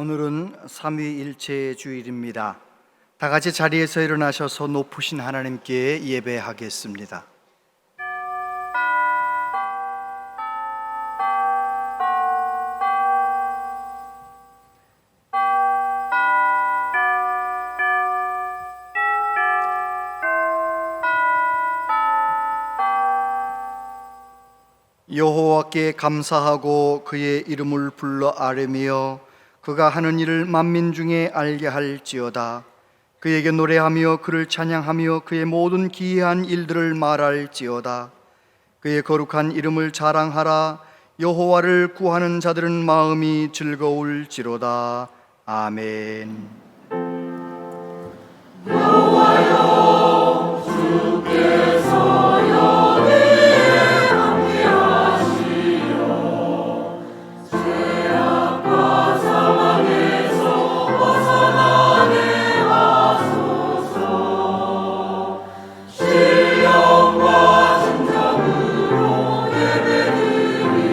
오늘은 삼위일체 주일입니다. 다 같이 자리에서 일어나셔서 높으신 하나님께 예배하겠습니다. 여호와께 감사하고 그의 이름을 불러 아뢰며 그가 하는 일을 만민 중에 알게 할지어다. 그에게 노래하며 그를 찬양하며 그의 모든 기이한 일들을 말할지어다. 그의 거룩한 이름을 자랑하라. 여호와를 구하는 자들은 마음이 즐거울지로다. 아멘. 여호와여, 주께서 여기에 함께하시오. 죄악과 사망에서 벗어나게 하소서. 신령과 진정으로 예배드리니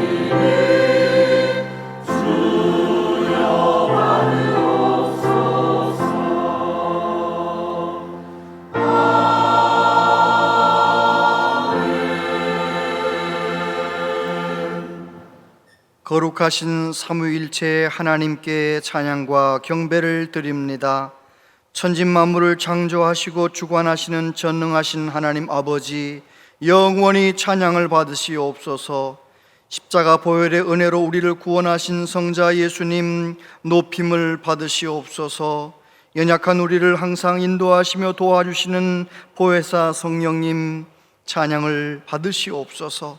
주여 받으옵소서. 거룩하신 삼위일체 하나님께 찬양과 경배를 드립니다. 천지 만물을 창조하시고 주관하시는 전능하신 하나님 아버지, 영원히 찬양을 받으시옵소서. 십자가 보혈의 은혜로 우리를 구원하신 성자 예수님, 높임을 받으시옵소서. 연약한 우리를 항상 인도하시며 도와주시는 보혜사 성령님, 찬양을 받으시옵소서.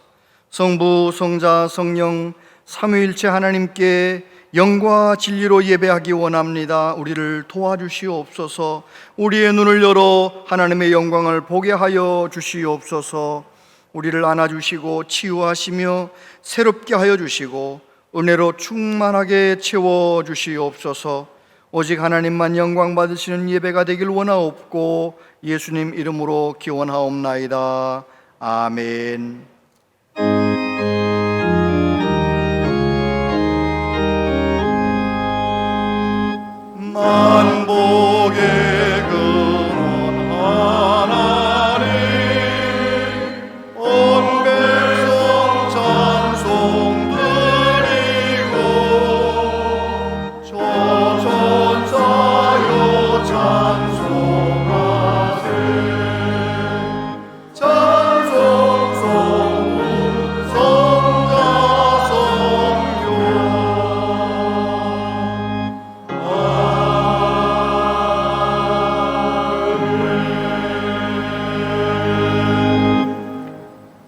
성부, 성자, 성령 삼위일체 하나님께 영과 진리로 예배하기 원합니다. 우리를 도와주시옵소서. 우리의 눈을 열어 하나님의 영광을 보게 하여 주시옵소서. 우리를 안아주시고 치유하시며 새롭게 하여 주시고 은혜로 충만하게 채워주시옵소서. 오직 하나님만 영광 받으시는 예배가 되길 원하옵고 예수님 이름으로 기원하옵나이다. 아멘. 만복의 근원 하나님, 온 백성 찬송 드리고 저천사여 찬송하세. 찬송 성문 성자 성교.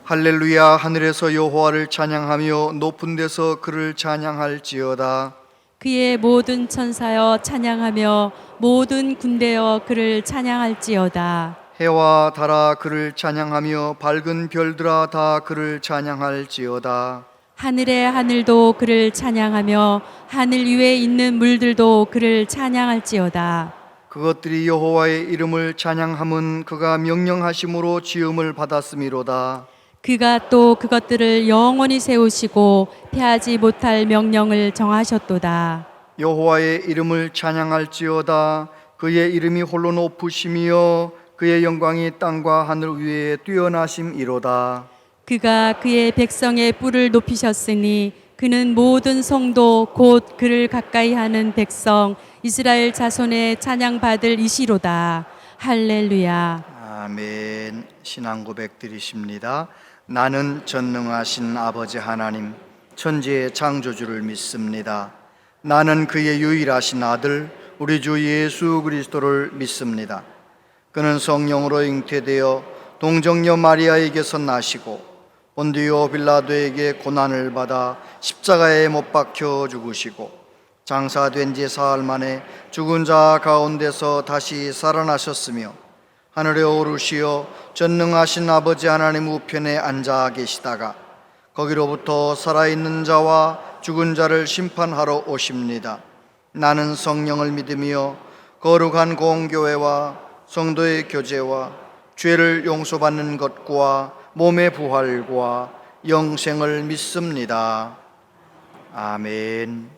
할렐루야. 하늘에서 여호와를 찬양하며 높은 데서 그를 찬양할지어다. 그의 모든 천사여 찬양하며 모든 군대여 그를 찬양할지어다. 해와 달아 그를 찬양하며 밝은 별들아 다 그를 찬양할지어다. 하늘의 하늘도 그를 찬양하며 하늘 위에 있는 물들도 그를 찬양할지어다. 그것들이 여호와의 이름을 찬양함은 그가 명령하심으로 지음을 받았음이로다. 그가 또 그것들을 영원히 세우시고 패하지 못할 명령을 정하셨도다. 여호와의 이름을 찬양할지어다. 그의 이름이 홀로 높으시며 그의 영광이 땅과 하늘 위에 뛰어나심이로다. 그가 그의 백성의 뿔을 높이셨으니 그는 모든 성도 곧 그를 가까이 하는 백성 이스라엘 자손의 찬양받을 이시로다. 할렐루야. 아멘. 신앙 고백 드리십니다. 나는 전능하신 아버지 하나님, 천지의 창조주를 믿습니다. 나는 그의 유일하신 아들 우리 주 예수 그리스도를 믿습니다. 그는 성령으로 잉태되어 동정녀 마리아에게서 나시고 본디오 빌라도에게 고난을 받아 십자가에 못 박혀 죽으시고 장사된 지 사흘 만에 죽은 자 가운데서 다시 살아나셨으며 하늘에 오르시어 전능하신 아버지 하나님 우편에 앉아 계시다가 거기로부터 살아있는 자와 죽은 자를 심판하러 오십니다. 나는 성령을 믿으며 거룩한 공교회와 성도의 교제와 죄를 용서받는 것과 몸의 부활과 영생을 믿습니다. 아멘.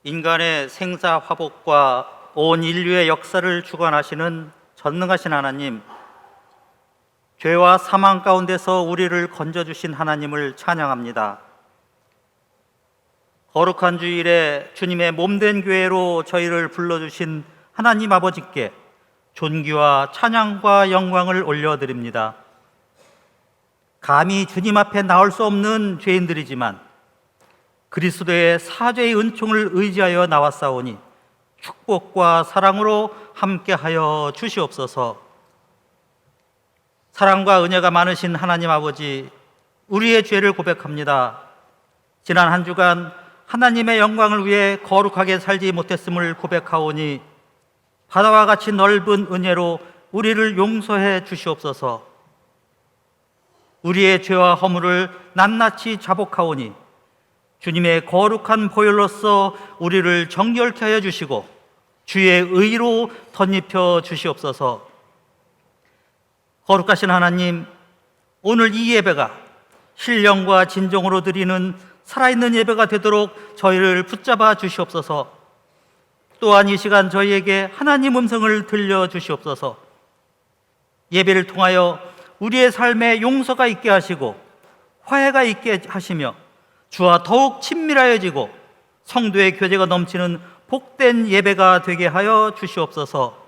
인간의 생사 화복과 온 인류의 역사를 주관하시는 전능하신 하나님, 죄와 사망 가운데서 우리를 건져주신 하나님을 찬양합니다. 거룩한 주일에 주님의 몸된 교회로 저희를 불러주신 하나님 아버지께 존귀와 찬양과 영광을 올려드립니다. 감히 주님 앞에 나올 수 없는 죄인들이지만 그리스도의 사죄의 은총을 의지하여 나왔사오니 축복과 사랑으로 함께하여 주시옵소서. 사랑과 은혜가 많으신 하나님 아버지, 우리의 죄를 고백합니다. 지난 한 주간 하나님의 영광을 위해 거룩하게 살지 못했음을 고백하오니 바다와 같이 넓은 은혜로 우리를 용서해 주시옵소서. 우리의 죄와 허물을 낱낱이 자복하오니 주님의 거룩한 보혈로서 우리를 정결케 하여 주시고 주의 의로 덧입혀 주시옵소서. 거룩하신 하나님, 오늘 이 예배가 신령과 진정으로 드리는 살아있는 예배가 되도록 저희를 붙잡아 주시옵소서. 또한 이 시간 저희에게 하나님 음성을 들려주시옵소서. 예배를 통하여 우리의 삶에 용서가 있게 하시고 화해가 있게 하시며 주와 더욱 친밀하여지고 성도의 교제가 넘치는 복된 예배가 되게 하여 주시옵소서.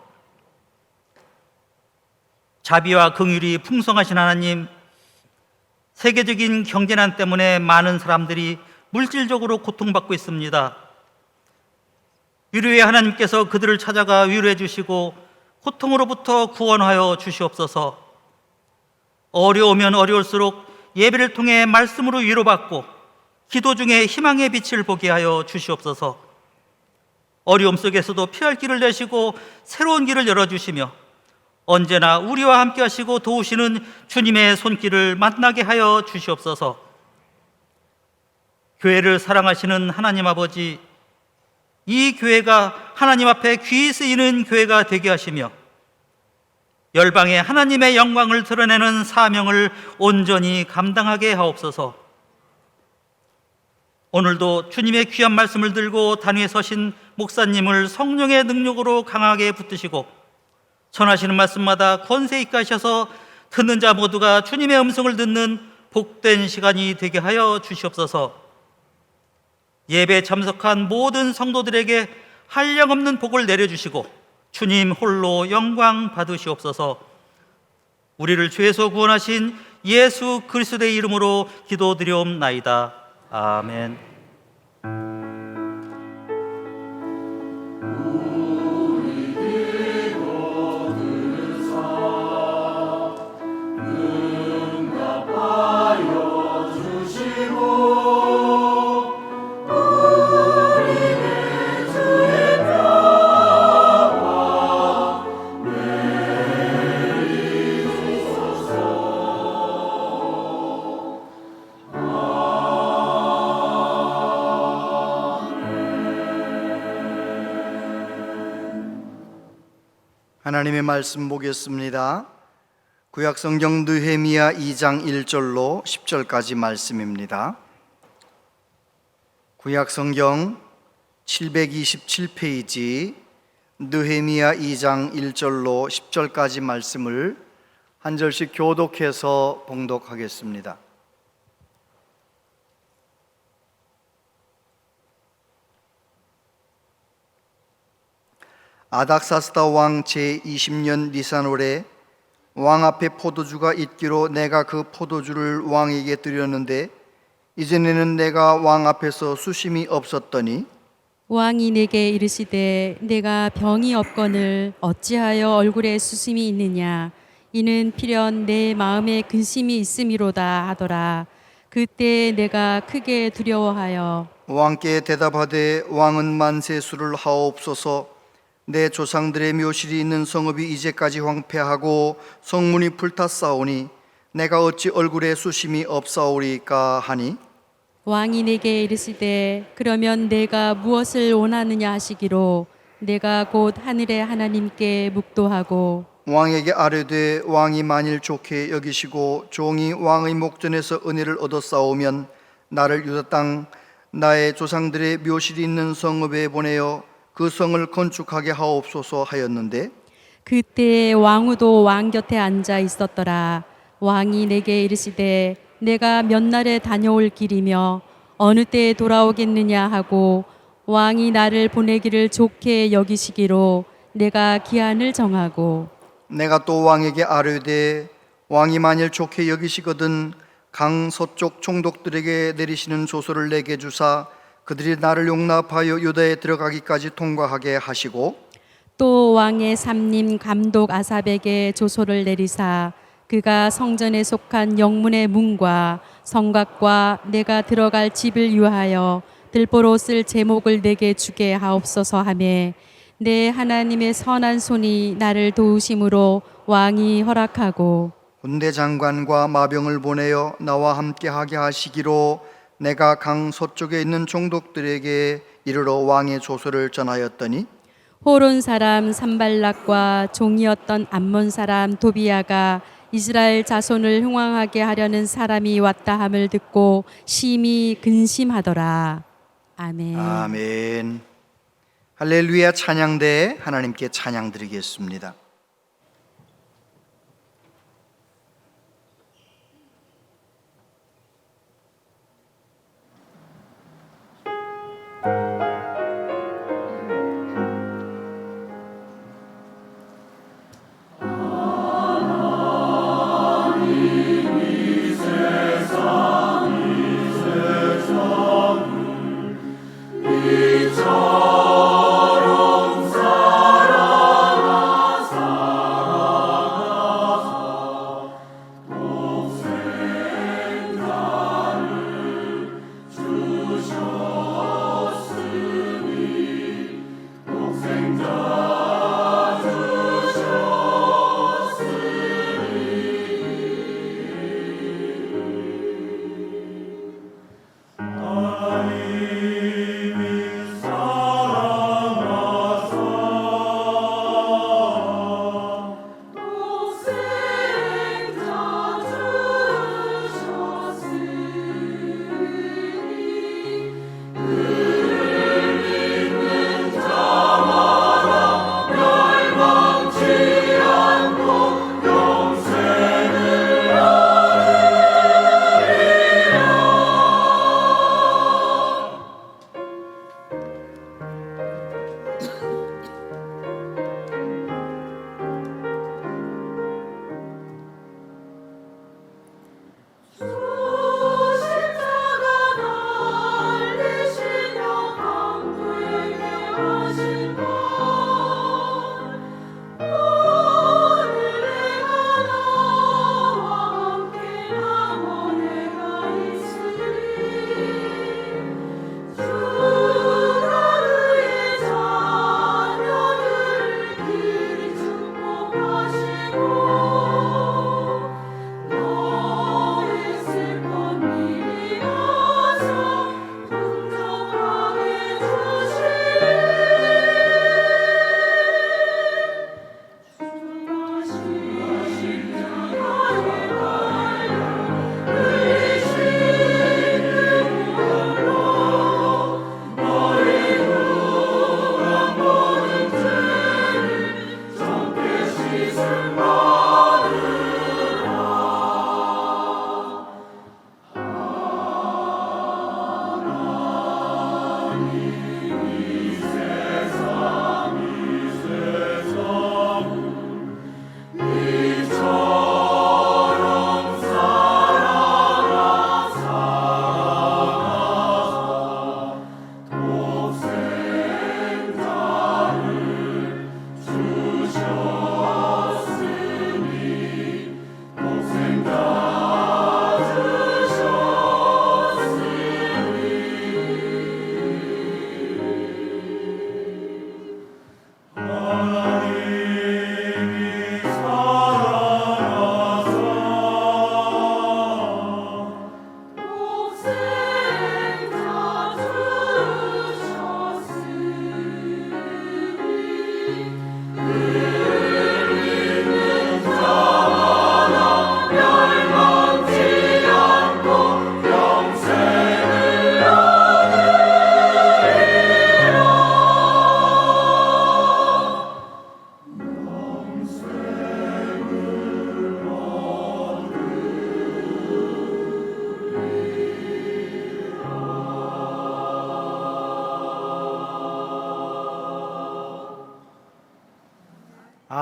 자비와 긍휼이 풍성하신 하나님, 세계적인 경제난 때문에 많은 사람들이 물질적으로 고통받고 있습니다. 위로의 하나님께서 그들을 찾아가 위로해 주시고 고통으로부터 구원하여 주시옵소서. 어려우면 어려울수록 예배를 통해 말씀으로 위로받고 기도 중에 희망의 빛을 보게 하여 주시옵소서. 어려움 속에서도 피할 길을 내시고 새로운 길을 열어주시며 언제나 우리와 함께 하시고 도우시는 주님의 손길을 만나게 하여 주시옵소서. 교회를 사랑하시는 하나님 아버지, 이 교회가 하나님 앞에 귀히 쓰이는 교회가 되게 하시며 열방에 하나님의 영광을 드러내는 사명을 온전히 감당하게 하옵소서. 오늘도 주님의 귀한 말씀을 들고 단위에 서신 목사님을 성령의 능력으로 강하게 붙드시고 전하시는 말씀마다 권세 있게 하셔서 듣는 자 모두가 주님의 음성을 듣는 복된 시간이 되게 하여 주시옵소서. 예배에 참석한 모든 성도들에게 한량없는 복을 내려주시고 주님 홀로 영광 받으시옵소서. 우리를 죄에서 구원하신 예수 그리스도의 이름으로 기도드리옵나이다. 아멘. 하나님의 말씀 보겠습니다. 구약성경 느헤미야 2장 1절로 10절까지 말씀입니다. 구약성경 727페이지 느헤미야 2장 1절로 10절까지 말씀을 한 절씩 교독해서 봉독하겠습니다. 아닥사스다 왕 제20년 니산월에 왕 앞에 포도주가 있기로 내가 그 포도주를 왕에게 드렸는데 이전에는 내가 왕 앞에서 수심이 없었더니 왕이 내게 이르시되 내가 병이 없거늘 어찌하여 얼굴에 수심이 있느냐 이는 필연 내 마음에 근심이 있음이로다 하더라. 그때 내가 크게 두려워하여 왕께 대답하되 왕은 만세수를 하옵소서. 내 조상들의 묘실이 있는 성읍이 이제까지 황폐하고 성문이 불탔사오니 내가 어찌 얼굴에 수심이 없사오리까 하니 왕이 내게 이르시되 그러면 내가 무엇을 원하느냐 하시기로 내가 곧 하늘의 하나님께 묵도하고 왕에게 아뢰되 왕이 만일 좋게 여기시고 종이 왕의 목전에서 은혜를 얻었사오면 나를 유다 땅 나의 조상들의 묘실이 있는 성읍에 보내어 그 성을 건축하게 하옵소서 하였는데 그때 왕후도 왕 곁에 앉아 있었더라. 왕이 내게 이르시되 내가 몇 날에 다녀올 길이며 어느 때에 돌아오겠느냐 하고 왕이 나를 보내기를 좋게 여기시기로 내가 기한을 정하고 내가 또 왕에게 아뢰되 왕이 만일 좋게 여기시거든 강 서쪽 총독들에게 내리시는 조서를 내게 주사 그들이 나를 용납하여 유다에 들어가기까지 통과하게 하시고 또 왕의 삼림 감독 아삽에게 조소를 내리사 그가 성전에 속한 영문의 문과 성곽과 내가 들어갈 집을 유하여 들보로 쓸 제목을 내게 주게 하옵소서 하매 내 하나님의 선한 손이 나를 도우심으로 왕이 허락하고 군대 장관과 마병을 보내어 나와 함께 하게 하시기로 내가 강 서쪽에 있는 총독들에게 이르러 왕의 조서를 전하였더니 호론 사람 산발락과 종이었던 암몬 사람 도비야가 이스라엘 자손을 흥왕하게 하려는 사람이 왔다 함을 듣고 심히 근심하더라. 아멘. 아멘. 할렐루야. 찬양대에 하나님께 찬양 드리겠습니다.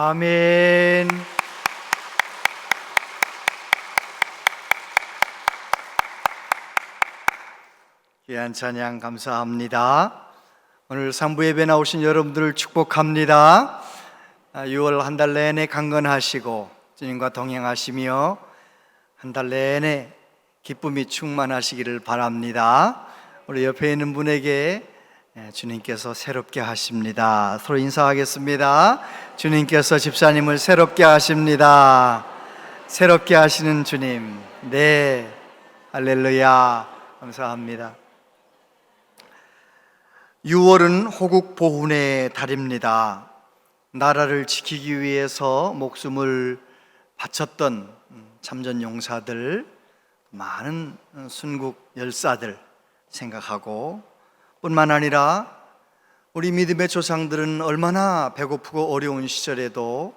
아멘. 귀한 찬양 감사합니다. 오늘 상부 예배 나오신 여러분들을 축복합니다. 6월 한 달 내내 강건하시고 주님과 동행하시며 한 달 내내 기쁨이 충만하시기를 바랍니다. 우리 옆에 있는 분에게 주님께서 새롭게 하십니다. 서로 인사하겠습니다. 주님께서 집사님을 새롭게 하십니다. 새롭게 하시는 주님, 네, 할렐루야, 감사합니다. 6월은 호국 보훈의 달입니다. 나라를 지키기 위해서 목숨을 바쳤던 참전 용사들, 많은 순국 열사들 생각하고, 뿐만 아니라 우리 믿음의 조상들은 얼마나 배고프고 어려운 시절에도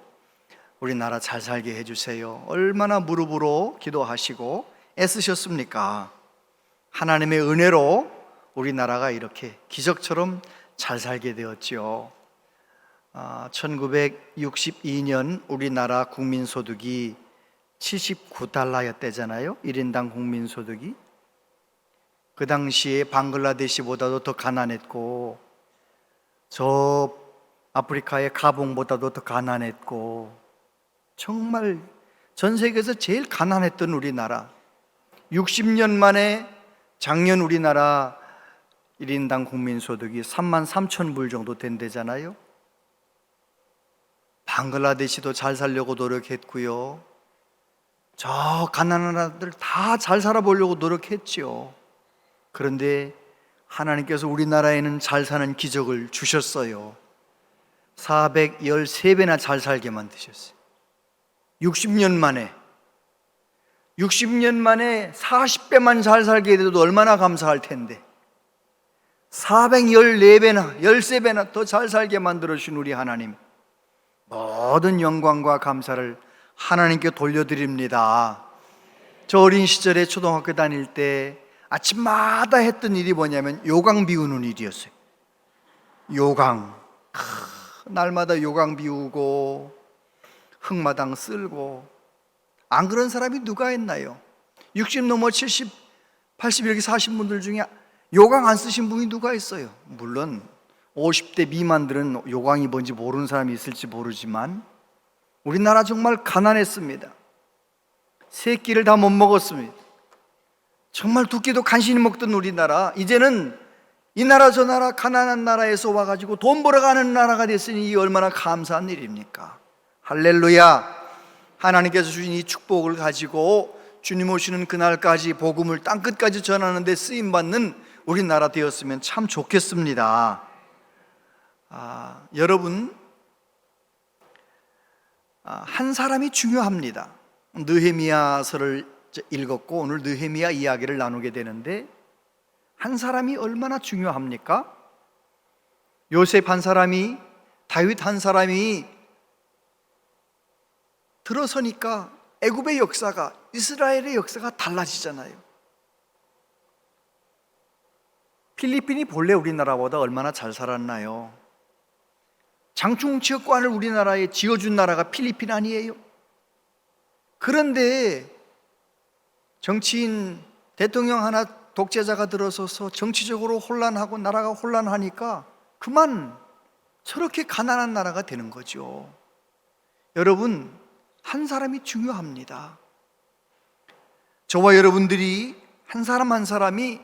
우리나라 잘 살게 해주세요, 얼마나 무릎으로 기도하시고 애쓰셨습니까? 하나님의 은혜로 우리나라가 이렇게 기적처럼 잘 살게 되었지요. 1962년 우리나라 국민소득이 79달러였대잖아요. 1인당 국민소득이. 그 당시에 방글라데시보다도 더 가난했고, 저 아프리카의 가봉보다도 더 가난했고, 정말 전 세계에서 제일 가난했던 우리나라. 60년 만에 작년 우리나라 1인당 국민소득이 33,000불 정도 된대잖아요. 방글라데시도 잘 살려고 노력했고요, 저 가난한 나라들 다 잘 살아보려고 노력했죠. 그런데 하나님께서 우리나라에는 잘 사는 기적을 주셨어요. 413배나 잘 살게 만드셨어요. 60년 만에 40배만 잘 살게 돼도 얼마나 감사할 텐데, 414배나 13배나 더 잘 살게 만들어주신 우리 하나님, 모든 영광과 감사를 하나님께 돌려드립니다. 저 어린 시절에 초등학교 다닐 때 아침마다 했던 일이 뭐냐면 요강 비우는 일이었어요. 요강, 날마다 요강 비우고 흙마당 쓸고. 안 그런 사람이 누가 있나요? 60 넘어 70, 80 이렇게 사신 분들 중에 요강 안 쓰신 분이 누가 있어요? 물론 50대 미만들은 요강이 뭔지 모르는 사람이 있을지 모르지만 우리나라 정말 가난했습니다. 세 끼를 다 못 먹었습니다. 정말 두 끼도 간신히 먹던 우리나라, 이제는 이 나라 저 나라 가난한 나라에서 와가지고 돈 벌어가는 나라가 됐으니 이 얼마나 감사한 일입니까? 할렐루야. 하나님께서 주신 이 축복을 가지고 주님 오시는 그날까지 복음을 땅끝까지 전하는 데 쓰임받는 우리나라 되었으면 참 좋겠습니다. 여러분, 한 사람이 중요합니다. 느헤미야서를 읽었고 오늘 느헤미야 이야기를 나누게 되는데, 한 사람이 얼마나 중요합니까? 요셉 한 사람이, 다윗 한 사람이 들어서니까 애굽의 역사가, 이스라엘의 역사가 달라지잖아요. 필리핀이 본래 우리나라보다 얼마나 잘 살았나요? 장충지역관을 우리나라에 지어준 나라가 필리핀 아니에요? 그런데 정치인, 대통령 하나 독재자가 들어서서 정치적으로 혼란하고 나라가 혼란하니까 그만 저렇게 가난한 나라가 되는 거죠. 여러분, 한 사람이 중요합니다. 저와 여러분들이 한 사람 한 사람이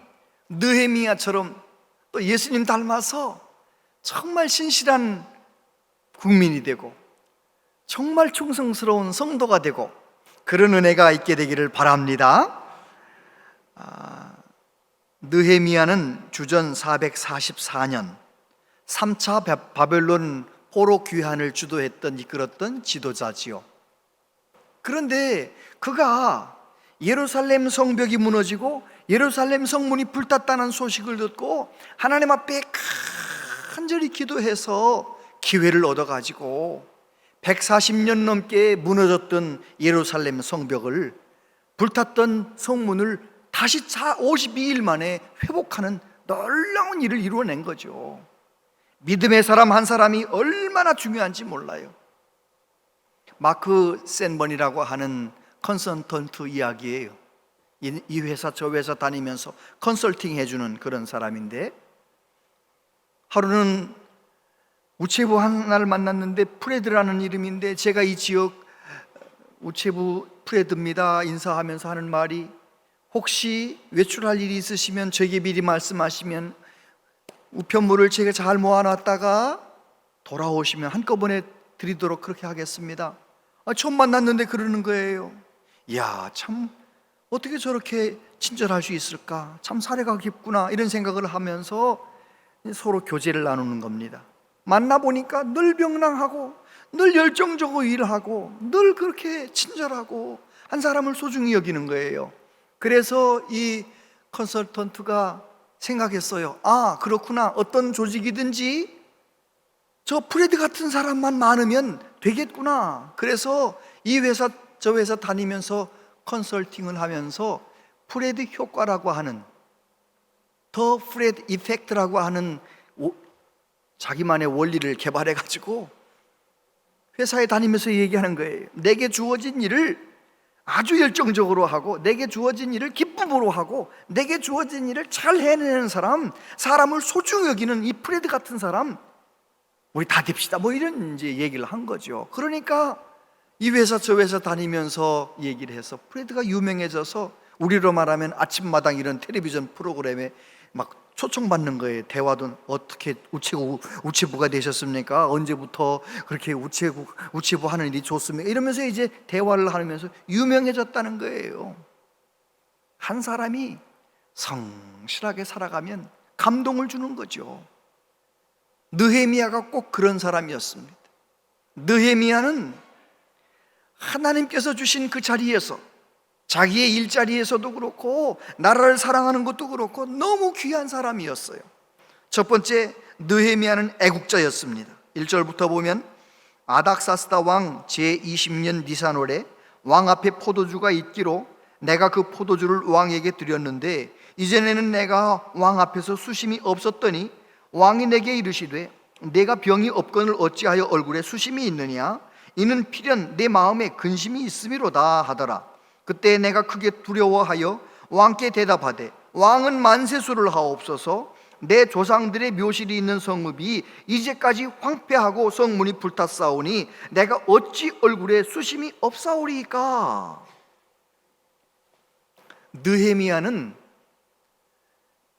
느헤미야처럼 또 예수님 닮아서 정말 신실한 국민이 되고 정말 충성스러운 성도가 되고 그런 은혜가 있게 되기를 바랍니다. 느헤미야는 주전 444년 3차 바벨론 포로 귀환을 주도했던, 이끌었던 지도자지요. 그런데 그가 예루살렘 성벽이 무너지고 예루살렘 성문이 불탔다는 소식을 듣고 하나님 앞에 간절히 기도해서 기회를 얻어가지고 140년 넘게 무너졌던 예루살렘 성벽을, 불탔던 성문을 다시 52일 만에 회복하는 놀라운 일을 이루어낸 거죠. 믿음의 사람 한 사람이 얼마나 중요한지 몰라요. 마크 샌번이라고 하는 컨설턴트 이야기예요. 이 회사 저 회사 다니면서 컨설팅 해주는 그런 사람인데, 하루는 우체부 하나를 만났는데 프레드라는 이름인데, 제가 이 지역 우체부 프레드입니다 인사하면서 하는 말이, 혹시 외출할 일이 있으시면 저에게 미리 말씀하시면 우편물을 제가 잘 모아놨다가 돌아오시면 한꺼번에 드리도록 그렇게 하겠습니다. 처음 만났는데 그러는 거예요. 이야, 참 어떻게 저렇게 친절할 수 있을까, 참 사례가 깊구나, 이런 생각을 하면서 서로 교제를 나누는 겁니다. 만나보니까 늘 명랑하고 늘 열정적으로 일하고 늘 그렇게 친절하고 한 사람을 소중히 여기는 거예요. 그래서 이 컨설턴트가 생각했어요. 아, 그렇구나. 어떤 조직이든지 저 프레드 같은 사람만 많으면 되겠구나. 그래서 이 회사 저 회사 다니면서 컨설팅을 하면서 프레드 효과라고 하는, 더 프레드 이펙트라고 하는 자기만의 원리를 개발해 가지고 회사에 다니면서 얘기하는 거예요. 내게 주어진 일을 아주 열정적으로 하고, 내게 주어진 일을 기쁨으로 하고, 내게 주어진 일을 잘 해내는 사람, 사람을 소중히 여기는 이 프레드 같은 사람, 우리 다 됩시다, 뭐 이런 이제 얘기를 한 거죠. 그러니까 이 회사 저 회사 다니면서 얘기를 해서 프레드가 유명해져서, 우리로 말하면 아침마당 이런 텔레비전 프로그램에 막 초청받는 거예요. 대화도 어떻게 우체부가 되셨습니까? 언제부터 그렇게 우체부 하는 일이 좋습니까? 이러면서 이제 대화를 하면서 유명해졌다는 거예요. 한 사람이 성실하게 살아가면 감동을 주는 거죠. 느헤미야가 꼭 그런 사람이었습니다. 느헤미야는 하나님께서 주신 그 자리에서, 자기의 일자리에서도 그렇고 나라를 사랑하는 것도 그렇고 너무 귀한 사람이었어요. 첫 번째, 느헤미야는 애국자였습니다. 1절부터 보면, 아닥사스다 왕 제20년 니산월에 왕 앞에 포도주가 있기로 내가 그 포도주를 왕에게 드렸는데, 이전에는 내가 왕 앞에서 수심이 없었더니 왕이 내게 이르시되, 내가 병이 없거늘 어찌하여 얼굴에 수심이 있느냐? 이는 필연 내 마음에 근심이 있음이로다 하더라. 그때 내가 크게 두려워하여 왕께 대답하되, 왕은 만세수를 하옵소서. 내 조상들의 묘실이 있는 성읍이 이제까지 황폐하고 성문이 불탔사오니 내가 어찌 얼굴에 수심이 없사오리까? 느헤미야는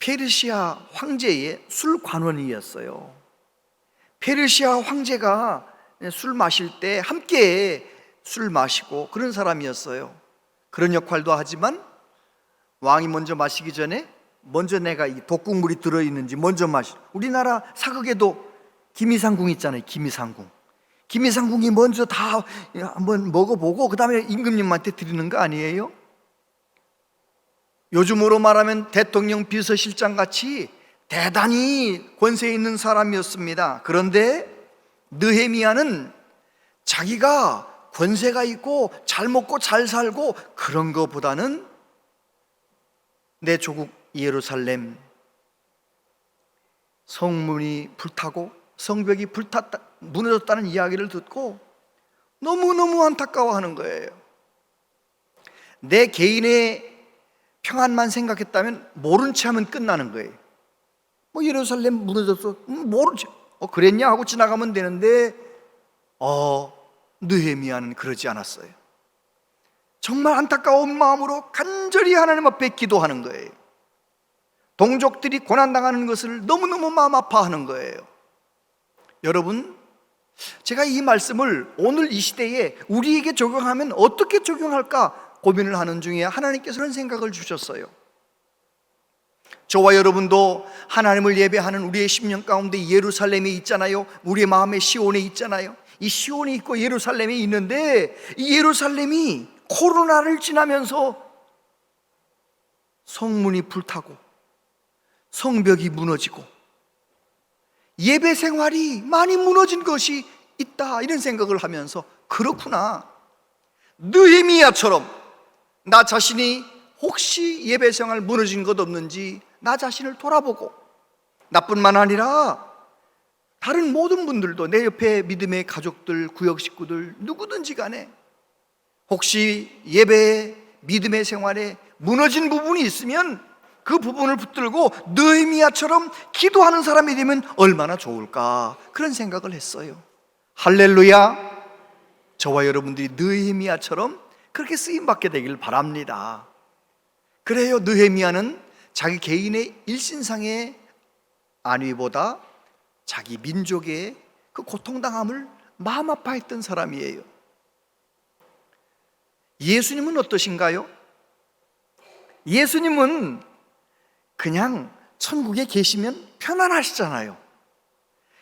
페르시아 황제의 술관원이었어요. 페르시아 황제가 술 마실 때 함께 술 마시고 그런 사람이었어요. 그런 역할도 하지만 왕이 먼저 마시기 전에 먼저 내가 이 독국물이 들어있는지 먼저 우리나라 사극에도 김이상궁 있잖아요. 김이상궁이 먼저 다 한번 먹어보고 그 다음에 임금님한테 드리는 거 아니에요? 요즘으로 말하면 대통령 비서실장 같이 대단히 권세 있는 사람이었습니다. 그런데 느헤미야는 자기가 권세가 있고 잘 먹고 잘 살고 그런 것보다는 내 조국 예루살렘 성문이 불타고 성벽이 무너졌다는 이야기를 듣고 너무너무 안타까워하는 거예요. 내 개인의 평안만 생각했다면 모른 채 하면 끝나는 거예요. 뭐 예루살렘 무너졌어, 모른 채 그랬냐 하고 지나가면 되는데 느헤미야는 그러지 않았어요. 정말 안타까운 마음으로 간절히 하나님 앞에 기도하는 거예요. 동족들이 고난당하는 것을 너무너무 마음 아파하는 거예요. 여러분, 제가 이 말씀을 오늘 이 시대에 우리에게 적용하면 어떻게 적용할까 고민을 하는 중에 하나님께서는 생각을 주셨어요. 저와 여러분도 하나님을 예배하는 우리의 심령 가운데 예루살렘이 있잖아요. 우리의 마음에 시온에 있잖아요. 이 시온이 있고 예루살렘이 있는데, 이 예루살렘이 코로나를 지나면서 성문이 불타고 성벽이 무너지고 예배 생활이 많이 무너진 것이 있다, 이런 생각을 하면서 그렇구나, 느헤미야처럼 나 자신이 혹시 예배 생활 무너진 것 없는지 나 자신을 돌아보고, 나뿐만 아니라 다른 모든 분들도, 내 옆에 믿음의 가족들, 구역 식구들, 누구든지 간에 혹시 예배, 믿음의 생활에 무너진 부분이 있으면 그 부분을 붙들고 느헤미야처럼 기도하는 사람이 되면 얼마나 좋을까, 그런 생각을 했어요. 할렐루야. 저와 여러분들이 느헤미야처럼 그렇게 쓰임받게 되길 바랍니다. 그래요, 느헤미야는 자기 개인의 일신상의 안위보다 자기 민족의 그 고통당함을 마음 아파했던 사람이에요. 예수님은 어떠신가요? 예수님은 그냥 천국에 계시면 편안하시잖아요.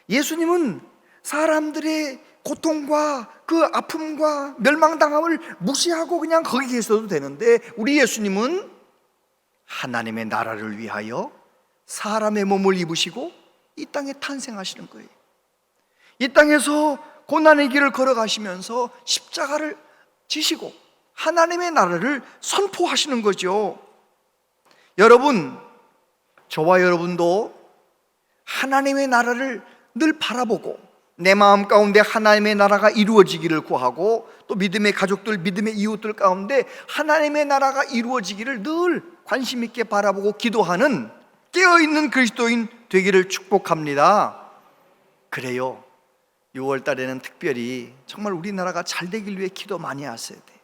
예수님은 사람들의 고통과 그 아픔과 멸망당함을 무시하고 그냥 거기 계셔도 되는데, 우리 예수님은 하나님의 나라를 위하여 사람의 몸을 입으시고 이 땅에 탄생하시는 거예요. 이 땅에서 고난의 길을 걸어가시면서 십자가를 지시고 하나님의 나라를 선포하시는 거죠. 여러분, 저와 여러분도 하나님의 나라를 늘 바라보고 내 마음 가운데 하나님의 나라가 이루어지기를 구하고, 또 믿음의 가족들, 믿음의 이웃들 가운데 하나님의 나라가 이루어지기를 늘 관심 있게 바라보고 기도하는 깨어있는 그리스도인 되기를 축복합니다. 그래요, 6월 달에는 특별히 정말 우리나라가 잘 되길 위해 기도 많이 하셔야 돼요.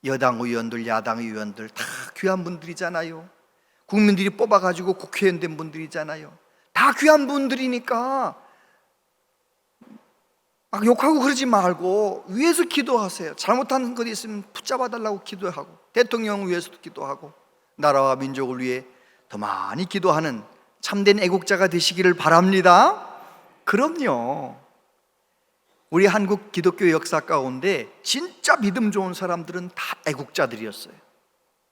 여당 의원들, 야당 의원들 다 귀한 분들이잖아요. 국민들이 뽑아가지고 국회의원 된 분들이잖아요. 다 귀한 분들이니까 막 욕하고 그러지 말고 위에서 기도하세요. 잘못한 것 있으면 붙잡아 달라고 기도하고, 대통령 위해서도 기도하고, 나라와 민족을 위해 더 많이 기도하는 참된 애국자가 되시기를 바랍니다. 그럼요, 우리 한국 기독교 역사 가운데 진짜 믿음 좋은 사람들은 다 애국자들이었어요.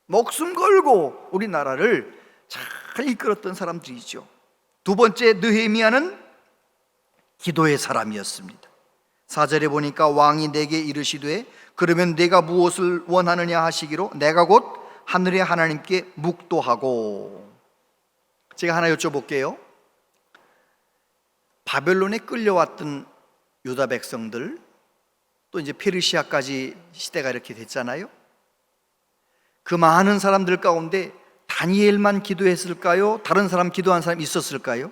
목숨 걸고 우리나라를 잘 이끌었던 사람들이죠. 두 번째, 느헤미야는 기도의 사람이었습니다. 4절에 보니까 왕이 내게 이르시되 그러면 내가 무엇을 원하느냐 하시기로 내가 곧 하늘의 하나님께 묵도하고. 제가 하나 여쭤볼게요. 바벨론에 끌려왔던 유다 백성들, 또 이제 페르시아까지 시대가 이렇게 됐잖아요. 그 많은 사람들 가운데 다니엘만 기도했을까요? 다른 사람 기도한 사람 있었을까요?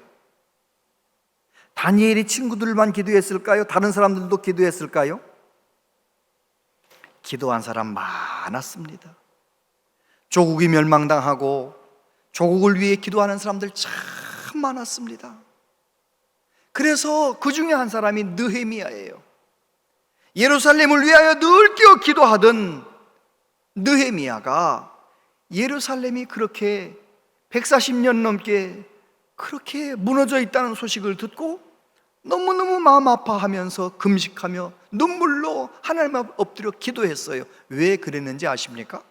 다니엘의 친구들만 기도했을까요? 다른 사람들도 기도했을까요? 기도한 사람 많았습니다. 조국이 멸망당하고 조국을 위해 기도하는 사람들 참 많았습니다. 그래서 그 중에 한 사람이 느헤미야예요. 예루살렘을 위하여 늘 끼어 기도하던 느헤미야가 예루살렘이 그렇게 140년 넘게 그렇게 무너져 있다는 소식을 듣고 너무너무 마음 아파하면서 금식하며 눈물로 하나님 앞에 엎드려 기도했어요. 왜 그랬는지 아십니까?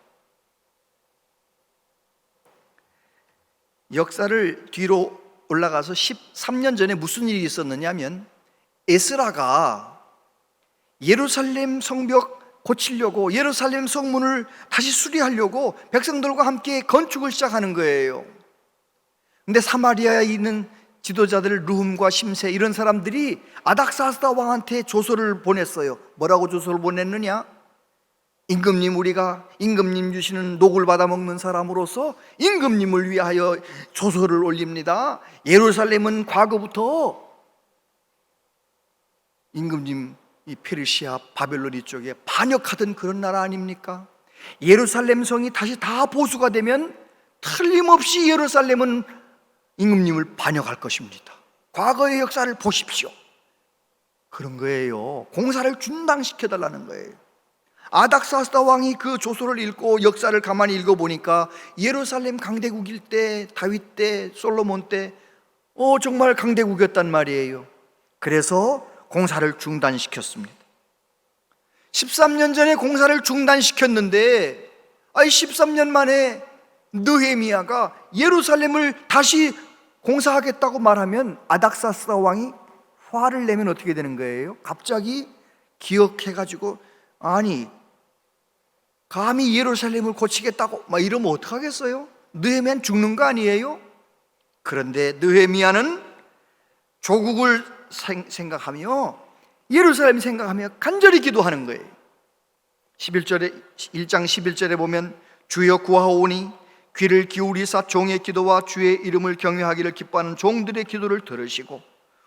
역사를 뒤로 올라가서 13년 전에 무슨 일이 있었느냐면, 에스라가 예루살렘 성벽 고치려고, 예루살렘 성문을 다시 수리하려고 백성들과 함께 건축을 시작하는 거예요. 근데 사마리아에 있는 지도자들 르훔과 심세, 이런 사람들이 아닥사스다 왕한테 조서를 보냈어요. 뭐라고 조서를 보냈느냐? 임금님, 우리가 임금님 주시는 녹을 받아 먹는 사람으로서 임금님을 위하여 조서를 올립니다. 예루살렘은 과거부터 임금님 이 페르시아 바벨론 이쪽에 반역하던 그런 나라 아닙니까? 예루살렘 성이 다시 다 보수가 되면 틀림없이 예루살렘은 임금님을 반역할 것입니다. 과거의 역사를 보십시오. 그런 거예요. 공사를 중단시켜달라는 거예요. 아닥사스다 왕이 그 조서를 읽고 역사를 가만히 읽어보니까 예루살렘 강대국일 때, 다윗 때, 솔로몬 때 정말 강대국이었단 말이에요. 그래서 공사를 중단시켰습니다. 13년 전에 공사를 중단시켰는데 13년 만에 느헤미야가 예루살렘을 다시 공사하겠다고 말하면 아닥사스다 왕이 화를 내면 어떻게 되는 거예요? 갑자기 기억해가지고, 아니 감히 예루살렘을 고치겠다고 막 이러면 어떡하겠어요? 느헤미야는 죽는 거 아니에요? 그런데 느헤미야는 조국을 생각하며 예루살렘 생각하며 간절히 기도하는 거예요. 1장 11절에 보면 주여 구하오니 귀를 기울이사 종의 기도와 주의 이름을 경외하기를 기뻐하는 종들의 기도를 들으시고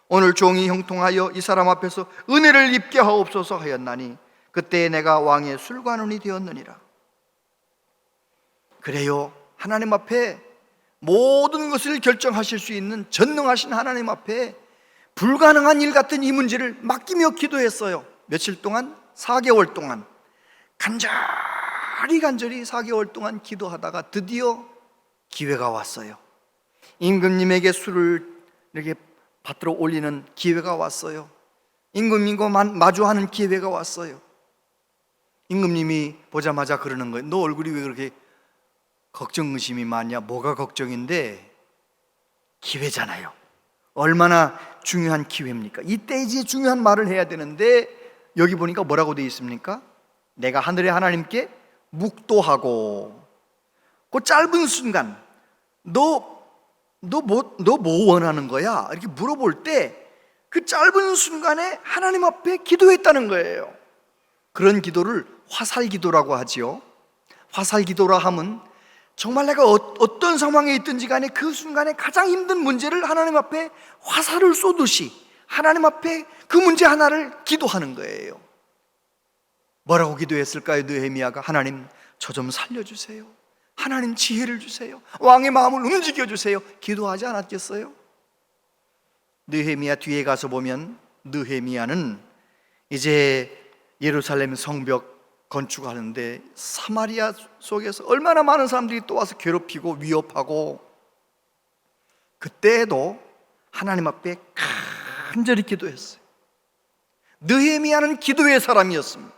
오늘 종이 형통하여 이 사람 앞에서 은혜를 입게 하옵소서 하였나니 그때 내가 왕의 술관원이 되었느니라. 그래요, 하나님 앞에 모든 것을 결정하실 수 있는 전능하신 하나님 앞에 불가능한 일 같은 이 문제를 맡기며 기도했어요. 며칠 동안? 4개월 동안 간절히 4개월 동안 기도하다가 드디어 기회가 왔어요. 임금님에게 술을 이렇게 받들어 올리는 기회가 왔어요. 임금님과 마주하는 기회가 왔어요. 임금님이 보자마자 그러는 거예요. 너 얼굴이 왜 그렇게 걱정 의심이 많냐? 뭐가 걱정인데? 기회잖아요. 얼마나 중요한 기회입니까? 이때 이제 중요한 말을 해야 되는데 여기 보니까 뭐라고 되어 있습니까? 내가 하늘의 하나님께 묵도하고, 그 짧은 순간 너 뭐 원하는 거야? 이렇게 물어볼 때 그 짧은 순간에 하나님 앞에 기도했다는 거예요. 그런 기도를 화살기도라고 하지요. 화살기도라 하면 정말 내가 어떤 상황에 있든지 간에 그 순간에 가장 힘든 문제를 하나님 앞에 화살을 쏘듯이 하나님 앞에 그 문제 하나를 기도하는 거예요. 뭐라고 기도했을까요? 느헤미야가 하나님 저 좀 살려주세요. 하나님 지혜를 주세요. 왕의 마음을 움직여주세요. 기도하지 않았겠어요? 느헤미야 뒤에 가서 보면 느헤미야는 이제 예루살렘 성벽 건축하는데 사마리아 속에서 얼마나 많은 사람들이 또 와서 괴롭히고 위협하고, 그때에도 하나님 앞에 간절히 기도했어요. 느헤미야는 기도의 사람이었습니다.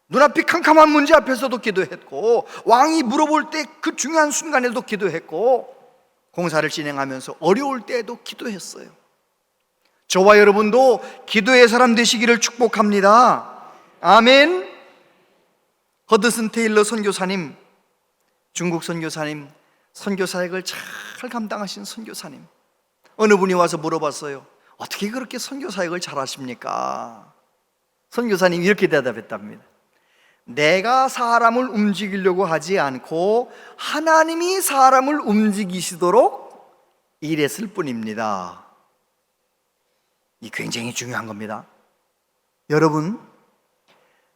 눈앞이 캄캄한 문제 앞에서도 기도했고, 왕이 물어볼 때 그 중요한 순간에도 기도했고, 공사를 진행하면서 어려울 때에도 기도했어요. 저와 여러분도 기도의 사람 되시기를 축복합니다. 아멘. 허드슨 테일러 선교사님, 중국 선교사님, 선교사역을 잘 감당하신 선교사님, 어느 분이 와서 물어봤어요. 어떻게 그렇게 선교사역을 잘 하십니까? 선교사님이 이렇게 대답했답니다. 내가 사람을 움직이려고 하지 않고 하나님이 사람을 움직이시도록 일했을 뿐입니다. 이 굉장히 중요한 겁니다. 여러분,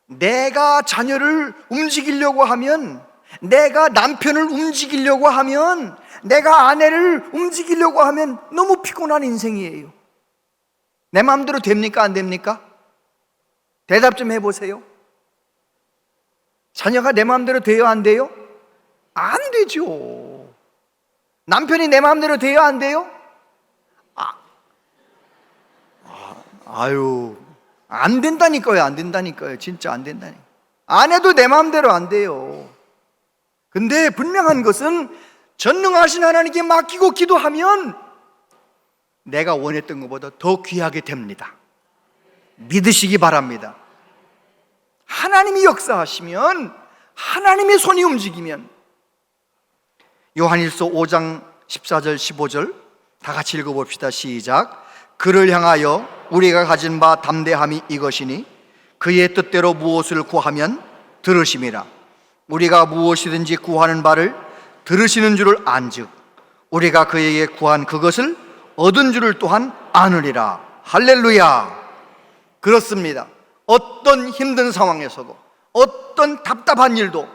내가 자녀를 움직이려고 하면, 내가 남편을 움직이려고 하면, 내가 아내를 움직이려고 하면 너무 피곤한 인생이에요. 내 마음대로 됩니까? 안 됩니까? 대답 좀 해보세요. 자녀가 내 마음대로 돼요? 안 돼요? 안 되죠. 남편이 내 마음대로 돼요? 안 돼요? 안 된다니까요. 안 된다니까요. 진짜 안 된다니까요. 아내도 내 마음대로 안 돼요. 근데 분명한 것은 전능하신 하나님께 맡기고 기도하면 내가 원했던 것보다 더 귀하게 됩니다. 믿으시기 바랍니다. 하나님이 역사하시면, 하나님의 손이 움직이면, 요한일서 5장 14절 15절 다 같이 읽어봅시다. 시작. 그를 향하여 우리가 가진 바 담대함이 이것이니 그의 뜻대로 무엇을 구하면 들으심이라. 우리가 무엇이든지 구하는 바를 들으시는 줄을 안즉 우리가 그에게 구한 그것을 얻은 줄을 또한 아느리라. 할렐루야. 그렇습니다. 어떤 힘든 상황에서도, 어떤 답답한 일도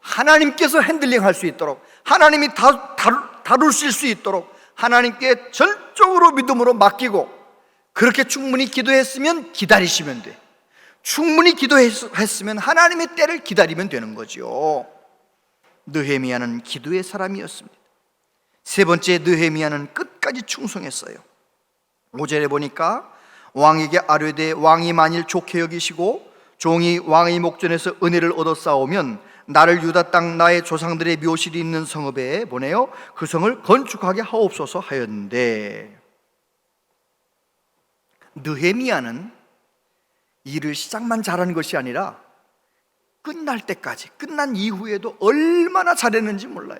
하나님께서 핸들링할 수 있도록, 하나님이 다루실 수 있도록 하나님께 전적으로 믿음으로 맡기고, 그렇게 충분히 기도했으면 기다리시면 돼. 충분히 기도했으면 하나님의 때를 기다리면 되는 거죠. 느헤미야는 기도의 사람이었습니다. 세 번째, 느헤미야는 끝까지 충성했어요. 5절에 보니까 왕에게 아뢰되 왕이 만일 좋게 여기시고 종이 왕의 목전에서 은혜를 얻어 싸우면 나를 유다 땅 나의 조상들의 묘실이 있는 성읍에 보내어 그 성을 건축하게 하옵소서 하였는데, 느헤미야는 일을 시작만 잘한 것이 아니라 끝날 때까지, 끝난 이후에도 얼마나 잘했는지 몰라요.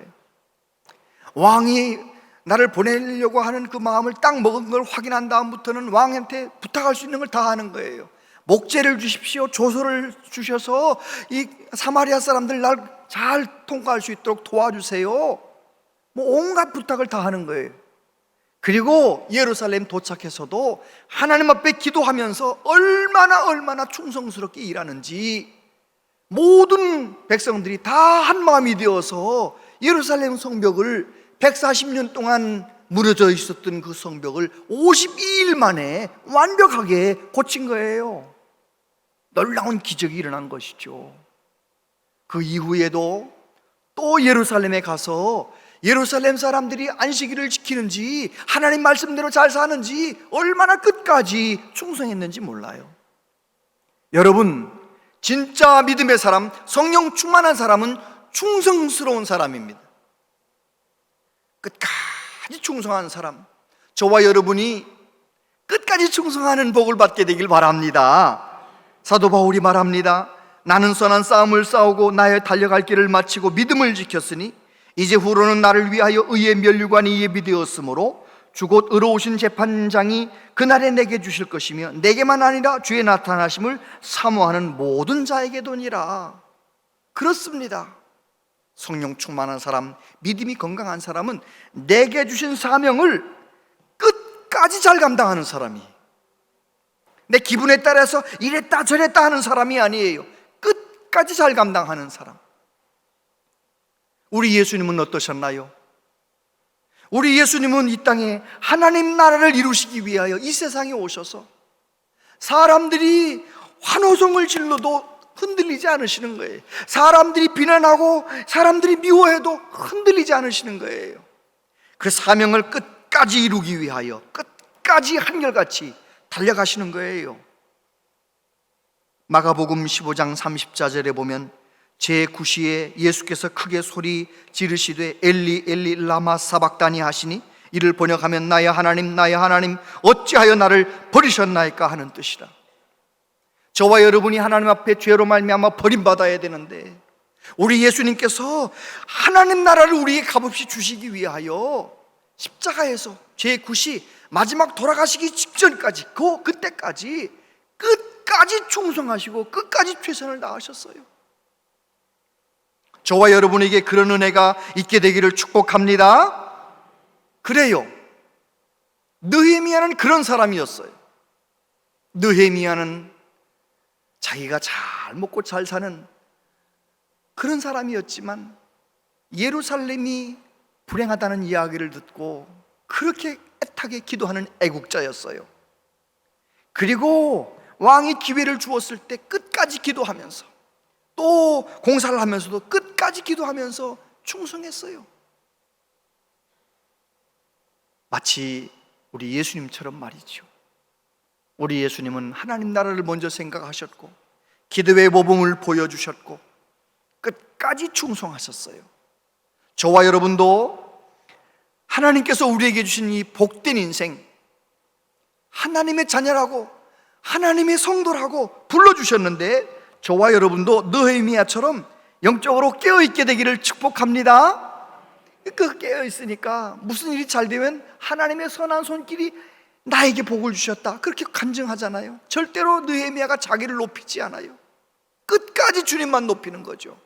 왕이 나를 보내려고 하는 그 마음을 딱 먹은 걸 확인한 다음부터는 왕한테 부탁할 수 있는 걸 다 하는 거예요. 목재를 주십시오. 조소를 주셔서 이 사마리아 사람들 날 잘 통과할 수 있도록 도와주세요. 뭐 온갖 부탁을 다 하는 거예요. 그리고 예루살렘 도착해서도 하나님 앞에 기도하면서 얼마나 충성스럽게 일하는지 모든 백성들이 다 한마음이 되어서 예루살렘 성벽을 140년 동안 무너져 있었던 그 성벽을 52일 만에 완벽하게 고친 거예요. 놀라운 기적이 일어난 것이죠. 그 이후에도 또 예루살렘에 가서 예루살렘 사람들이 안식일을 지키는지 하나님 말씀대로 잘 사는지 얼마나 끝까지 충성했는지 몰라요. 여러분, 진짜 믿음의 사람, 성령 충만한 사람은 충성스러운 사람입니다. 끝까지 충성한 사람, 저와 여러분이 끝까지 충성하는 복을 받게 되길 바랍니다. 사도 바울이 말합니다. 나는 선한 싸움을 싸우고 나의 달려갈 길을 마치고 믿음을 지켰으니 이제 후로는 나를 위하여 의의 면류관이 예비되었으므로 주곧 의로우신 재판장이 그날에 내게 주실 것이며 내게만 아니라 주의 나타나심을 사모하는 모든 자에게도니라. 그렇습니다. 성령 충만한 사람, 믿음이 건강한 사람은 내게 주신 사명을 끝까지 잘 감당하는 사람이, 내 기분에 따라서 이랬다 저랬다 하는 사람이 아니에요. 끝까지 잘 감당하는 사람. 우리 예수님은 어떠셨나요? 우리 예수님은 이 땅에 하나님 나라를 이루시기 위하여 이 세상에 오셔서 사람들이 환호성을 질러도 흔들리지 않으시는 거예요. 사람들이 비난하고 사람들이 미워해도 흔들리지 않으시는 거예요. 그 사명을 끝까지 이루기 위하여 끝까지 한결같이 달려가시는 거예요. 마가복음 15장 30절에 보면 제9시에 예수께서 크게 소리 지르시되 엘리 엘리 라마 사박다니 하시니 이를 번역하면 나의 하나님 어찌하여 나를 버리셨나이까 하는 뜻이라. 저와 여러분이 하나님 앞에 죄로 말미암아 버림받아야 되는데 우리 예수님께서 하나님 나라를 우리에게 값없이 주시기 위하여 십자가에서 제9시 마지막 돌아가시기 직전까지 그때까지 끝까지 충성하시고 끝까지 최선을 다하셨어요. 저와 여러분에게 그런 은혜가 있게 되기를 축복합니다. 그래요, 느헤미야는 그런 사람이었어요. 느헤미야는 자기가 잘 먹고 잘 사는 그런 사람이었지만 예루살렘이 불행하다는 이야기를 듣고 그렇게 애타게 기도하는 애국자였어요. 그리고 왕이 기회를 주었을 때 끝까지 기도하면서 또 공사를 하면서도 끝까지 기도하면서 충성했어요. 마치 우리 예수님처럼 말이죠. 우리 예수님은 하나님 나라를 먼저 생각하셨고 기도의 모범을 보여주셨고 끝까지 충성하셨어요. 저와 여러분도 하나님께서 우리에게 주신 이 복된 인생, 하나님의 자녀라고 하나님의 성도라고 불러주셨는데 저와 여러분도 느헤미야처럼 영적으로 깨어있게 되기를 축복합니다. 그 깨어있으니까 무슨 일이 잘 되면 하나님의 선한 손길이 나에게 복을 주셨다 그렇게 간증하잖아요. 절대로 느헤미야가 자기를 높이지 않아요. 끝까지 주님만 높이는 거죠.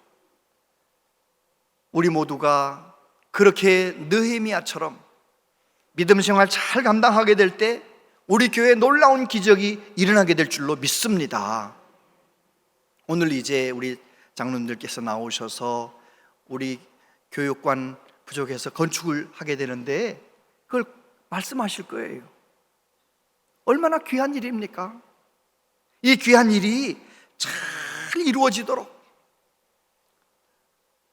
우리 모두가 그렇게 느헤미야처럼 믿음 생활 잘 감당하게 될 때 우리 교회에 놀라운 기적이 일어나게 될 줄로 믿습니다. 오늘 이제 우리 장로님들께서 나오셔서 우리 교육관 부족해서 건축을 하게 되는데 그걸 말씀하실 거예요. 얼마나 귀한 일입니까? 이 귀한 일이 잘 이루어지도록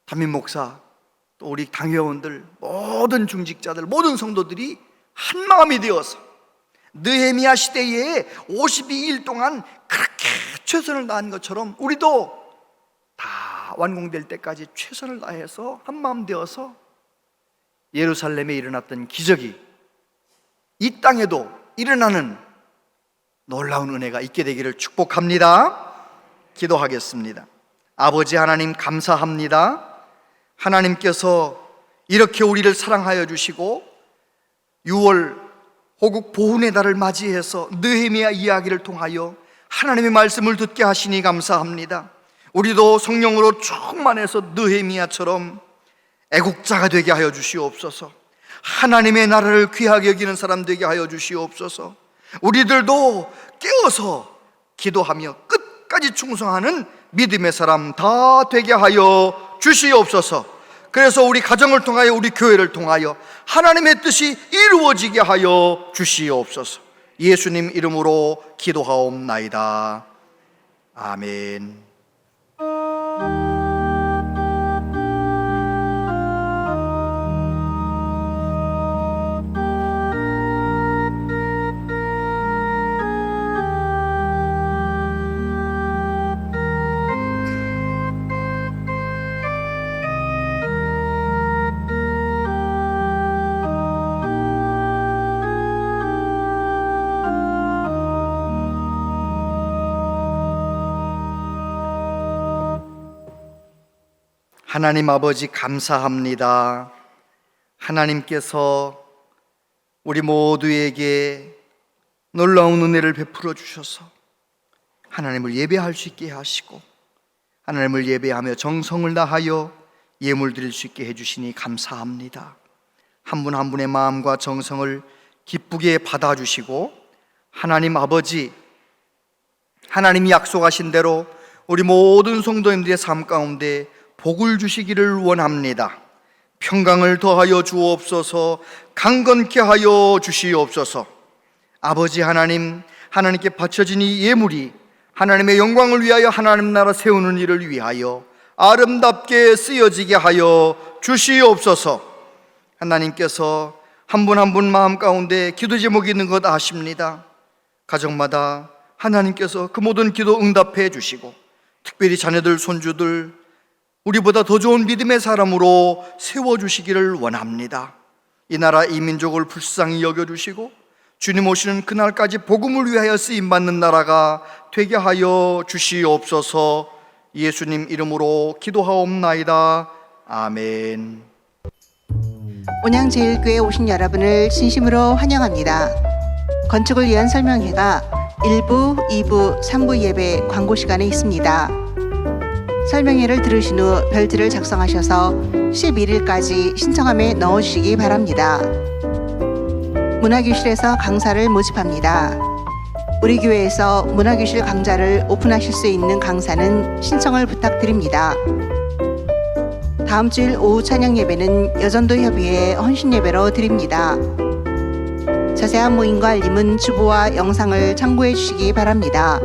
담임 목사, 또 우리 당회원들, 모든 중직자들, 모든 성도들이 한 마음이 되어서 느헤미야 시대에 52일 동안 그렇게 최선을 다한 것처럼 우리도 다 완공될 때까지 최선을 다해서 한 마음 되어서 예루살렘에 일어났던 기적이 이 땅에도 일어나는 놀라운 은혜가 있게 되기를 축복합니다. 기도하겠습니다. 아버지 하나님 감사합니다. 하나님께서 이렇게 우리를 사랑하여 주시고 6월 호국 보훈의 달을 맞이해서 느헤미야 이야기를 통하여 하나님의 말씀을 듣게 하시니 감사합니다. 우리도 성령으로 충만해서 느헤미야처럼 애국자가 되게 하여 주시옵소서. 하나님의 나라를 귀하게 여기는 사람 되게 하여 주시옵소서. 우리들도 깨어서 기도하며 끝까지 충성하는 믿음의 사람 다 되게 하여 주시옵소서. 그래서 우리 가정을 통하여 우리 교회를 통하여 하나님의 뜻이 이루어지게 하여 주시옵소서. 예수님 이름으로 기도하옵나이다. 아멘. 하나님 아버지 감사합니다. 하나님께서 우리 모두에게 놀라운 은혜를 베풀어 주셔서 하나님을 예배할 수 있게 하시고 하나님을 예배하며 정성을 다하여 예물 드릴 수 있게 해주시니 감사합니다. 한 분 한 분의 마음과 정성을 기쁘게 받아주시고 하나님 아버지, 하나님이 약속하신 대로 우리 모든 성도님들의 삶 가운데 복을 주시기를 원합니다. 평강을 더하여 주옵소서. 강건케 하여 주시옵소서. 아버지 하나님, 하나님께 바쳐진 이 예물이 하나님의 영광을 위하여 하나님 나라 세우는 일을 위하여 아름답게 쓰여지게 하여 주시옵소서. 하나님께서 한 분 한 분 마음 가운데 기도 제목이 있는 것 아십니다. 가정마다 하나님께서 그 모든 기도 응답해 주시고 특별히 자녀들, 손주들 우리보다 더 좋은 믿음의 사람으로 세워주시기를 원합니다. 이 나라 이 민족을 불쌍히 여겨주시고 주님 오시는 그날까지 복음을 위하여 쓰임받는 나라가 되게 하여 주시옵소서. 예수님 이름으로 기도하옵나이다. 아멘. 온양제일교회 오신 여러분을 진심으로 환영합니다. 건축을 위한 설명회가 1부, 2부, 3부 예배 광고 시간에 있습니다. 설명회를 들으신 후 별지를 작성하셔서 11일까지 신청함에 넣어주시기 바랍니다. 문화교실에서 강사를 모집합니다. 우리 교회에서 문화교실 강좌를 오픈하실 수 있는 강사는 신청을 부탁드립니다. 다음 주일 오후 찬양 예배는 여전도 협의회 헌신 예배로 드립니다. 자세한 모임과 알림은 주보와 영상을 참고해 주시기 바랍니다.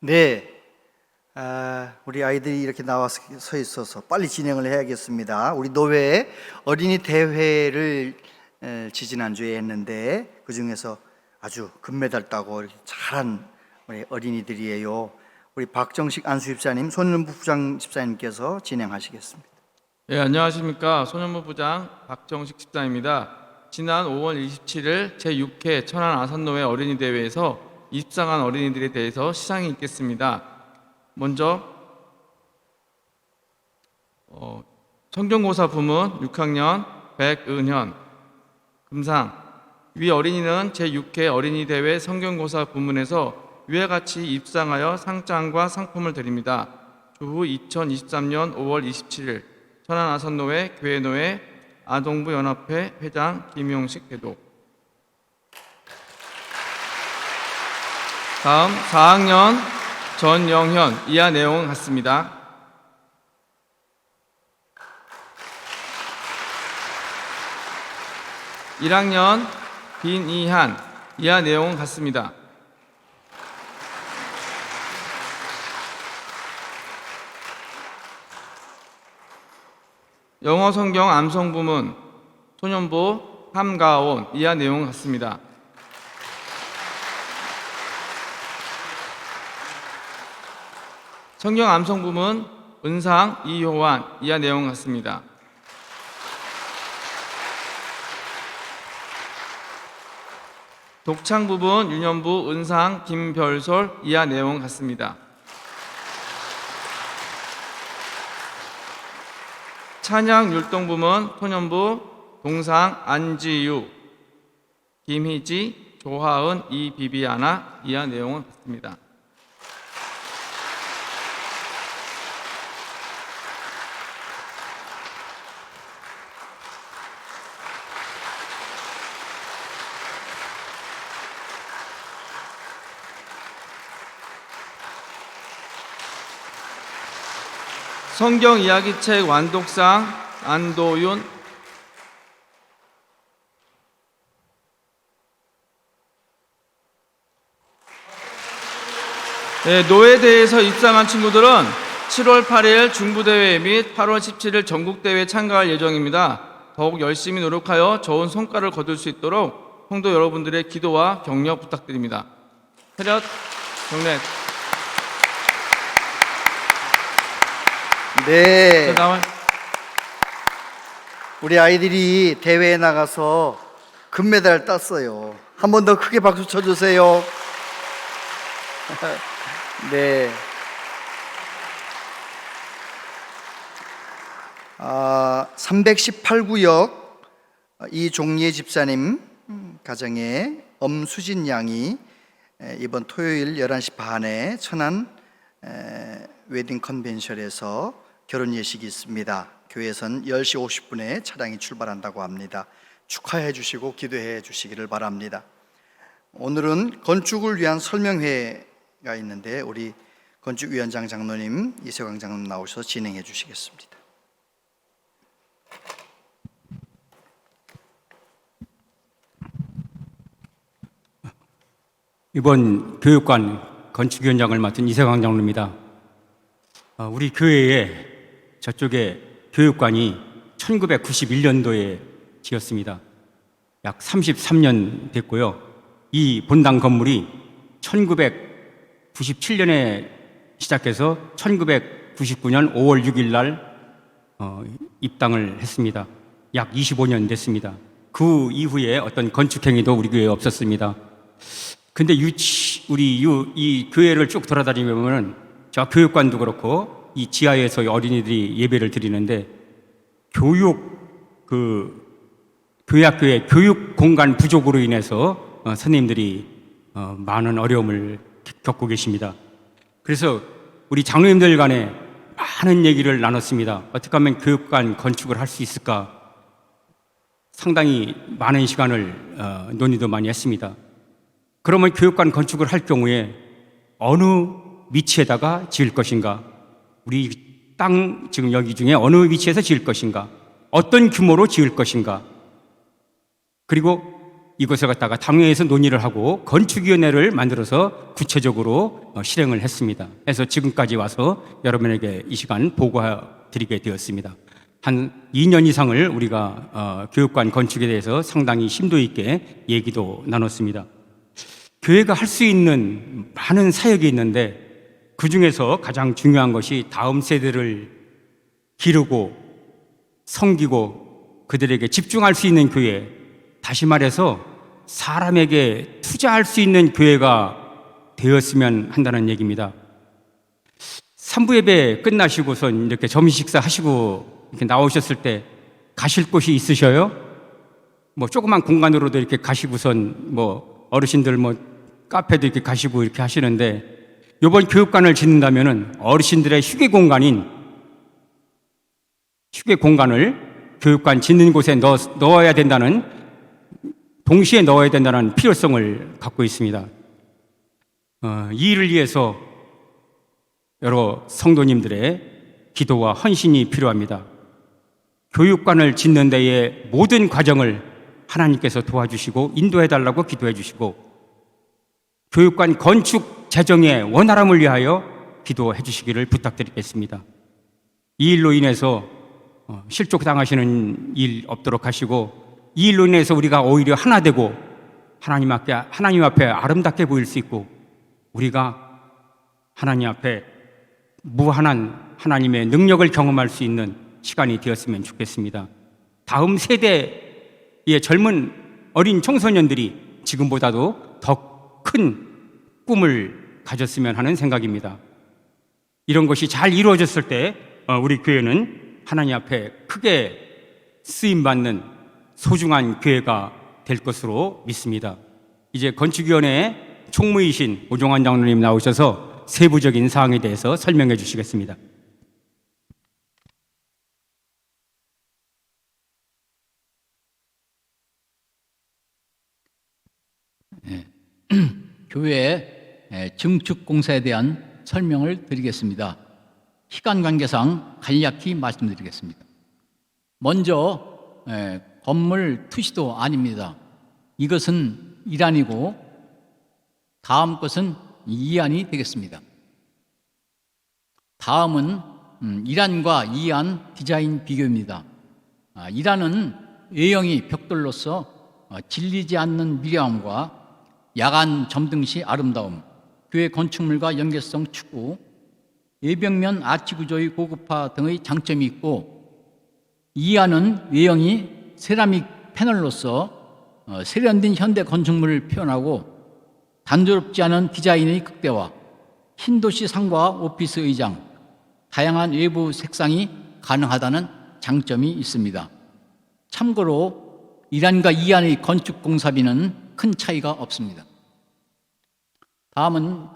네, 우리 아이들이 이렇게 나와서 서 있어서 빨리 진행을 해야겠습니다. 우리 노회 어린이 대회를 지지난주에 했는데 그 중에서 아주 금메달 따고 이렇게 잘한 우리 어린이들이에요. 우리 박정식 안수집사님, 소년부 부장 집사님께서 진행하시겠습니다. 네, 안녕하십니까. 소년부 부장 박정식 집사입니다. 지난 5월 27일 제6회 천안 아산노회 어린이 대회에서 입상한 어린이들에 대해서 시상이 있겠습니다. 먼저 성경고사 부문 6학년 백은현 금상. 위 어린이는 제6회 어린이 대회 성경고사 부문에서 위와 같이 입상하여 상장과 상품을 드립니다. 추후 2023년 5월 27일 천안 아산노회 교회노회 아동부 연합회 회장 김용식 대도. 다음 4학년 전영현. 이하 내용은 같습니다. 1학년 빈이한. 이하 내용은 같습니다. 영어 성경 암송 부문 소년부 함가온 이하 내용 같습니다. 성경 암송 부문 은상 이효환 이하 내용 같습니다. 독창 부분 유년부 은상 김별솔 이하 내용 같습니다. 찬양 율동 부문 소년부 동상 안지유 김희지 조하은 이비비아나 이하 내용은 같습니다. 성경 이야기책 완독상 안도윤 노예대회에서 입상한 친구들은 7월 8일 중부대회 및 8월 17일 전국대회에 참가할 예정입니다. 더욱 열심히 노력하여 좋은 성과를 거둘 수 있도록 성도 여러분들의 기도와 격려 부탁드립니다. 차렷 경례. 네, 다음은 우리 아이들이 대회에 나가서 금메달 땄어요. 한 번 더 크게 박수 쳐주세요. 네. 318구역 이종예 집사님 가정에 엄수진 양이 이번 토요일 11시 반에 천안 웨딩 컨벤션에서 결혼 예식이 있습니다. 교회에선 10시 50분에 차량이 출발한다고 합니다. 축하해 주시고 기도해 주시기를 바랍니다. 오늘은 건축을 위한 설명회가 있는데 우리 건축위원장 장로님 이세광 장로님 나오셔서 진행해 주시겠습니다. 이번 교육관 건축위원장을 맡은 이세광 장로입니다. 우리 교회에 저쪽에 교육관이 1991년도에 지었습니다. 약 33년 됐고요. 이 본당 건물이 1997년에 시작해서 1999년 5월 6일 날 입당을 했습니다. 약 25년 됐습니다. 그 이후에 어떤 건축 행위도 우리 교회에 없었습니다. 근데 이 교회를 쭉 돌아다니면 저 교육관도 그렇고 이 지하에서 어린이들이 예배를 드리는데 교회학교의 교육 공간 부족으로 인해서 선생님들이 많은 어려움을 겪고 계십니다. 그래서 우리 장로님들 간에 많은 얘기를 나눴습니다. 어떻게 하면 교육관 건축을 할 수 있을까? 상당히 많은 시간을 논의도 많이 했습니다. 그러면 교육관 건축을 할 경우에 어느 위치에다가 지을 것인가? 우리 땅 지금 여기 중에 어느 위치에서 지을 것인가? 어떤 규모로 지을 것인가? 그리고 이것을 갖다가 당회에서 논의를 하고 건축위원회를 만들어서 구체적으로 실행을 했습니다. 해서 지금까지 와서 여러분에게 이 시간 보고드리게 되었습니다. 한 2년 이상을 우리가 교육관 건축에 대해서 상당히 심도 있게 얘기도 나눴습니다. 교회가 할 수 있는 많은 사역이 있는데 그 중에서 가장 중요한 것이 다음 세대를 기르고 섬기고 그들에게 집중할 수 있는 교회, 다시 말해서 사람에게 투자할 수 있는 교회가 되었으면 한다는 얘기입니다. 3부 예배 끝나시고선 이렇게 점심 식사 하시고 이렇게 나오셨을 때 가실 곳이 있으셔요? 뭐 조그만 공간으로도 이렇게 가시고선 뭐 어르신들 뭐 카페도 이렇게 가시고 이렇게 하시는데 이번 교육관을 짓는다면은 어르신들의 휴게 공간을 교육관 짓는 곳에 넣어야 된다는, 동시에 넣어야 된다는 필요성을 갖고 있습니다. 이 일을 위해서 여러 성도님들의 기도와 헌신이 필요합니다. 교육관을 짓는 데의 모든 과정을 하나님께서 도와주시고 인도해달라고 기도해 주시고 교육관 건축 재정의 원활함을 위하여 기도해 주시기를 부탁드리겠습니다. 이 일로 인해서 실족당하시는 일 없도록 하시고, 이 일로 인해서 우리가 오히려 하나 되고 하나님 앞에 아름답게 보일 수 있고, 우리가 하나님 앞에 무한한 하나님의 능력을 경험할 수 있는 시간이 되었으면 좋겠습니다. 다음 세대의 젊은 어린 청소년들이 지금보다도 더 큰 꿈을 가졌으면 하는 생각입니다. 이런 것이 잘 이루어졌을 때 우리 교회는 하나님 앞에 크게 쓰임받는 소중한 교회가 될 것으로 믿습니다. 이제 건축위원회 총무이신 오종환 장로님 나오셔서 세부적인 사항에 대해서 설명해 주시겠습니다. 교회 증축 공사에 대한 설명을 드리겠습니다. 시간 관계상 간략히 말씀드리겠습니다. 먼저 건물 투시도 아닙니다. 이것은 일안이고 다음 것은 이안이 되겠습니다. 다음은 일안과 이안 디자인 비교입니다. 일안은 외형이 벽돌로서 질리지 않는 미려함과 야간 점등 시 아름다움, 교회 건축물과 연계성 추구, 외벽면 아치 구조의 고급화 등의 장점이 있고, 이안은 외형이 세라믹 패널로서 세련된 현대 건축물을 표현하고 단조롭지 않은 디자인의 극대화, 신도시 상가 오피스 의장, 다양한 외부 색상이 가능하다는 장점이 있습니다. 참고로 이안과 이안의 건축 공사비는 큰 차이가 없습니다. 다음은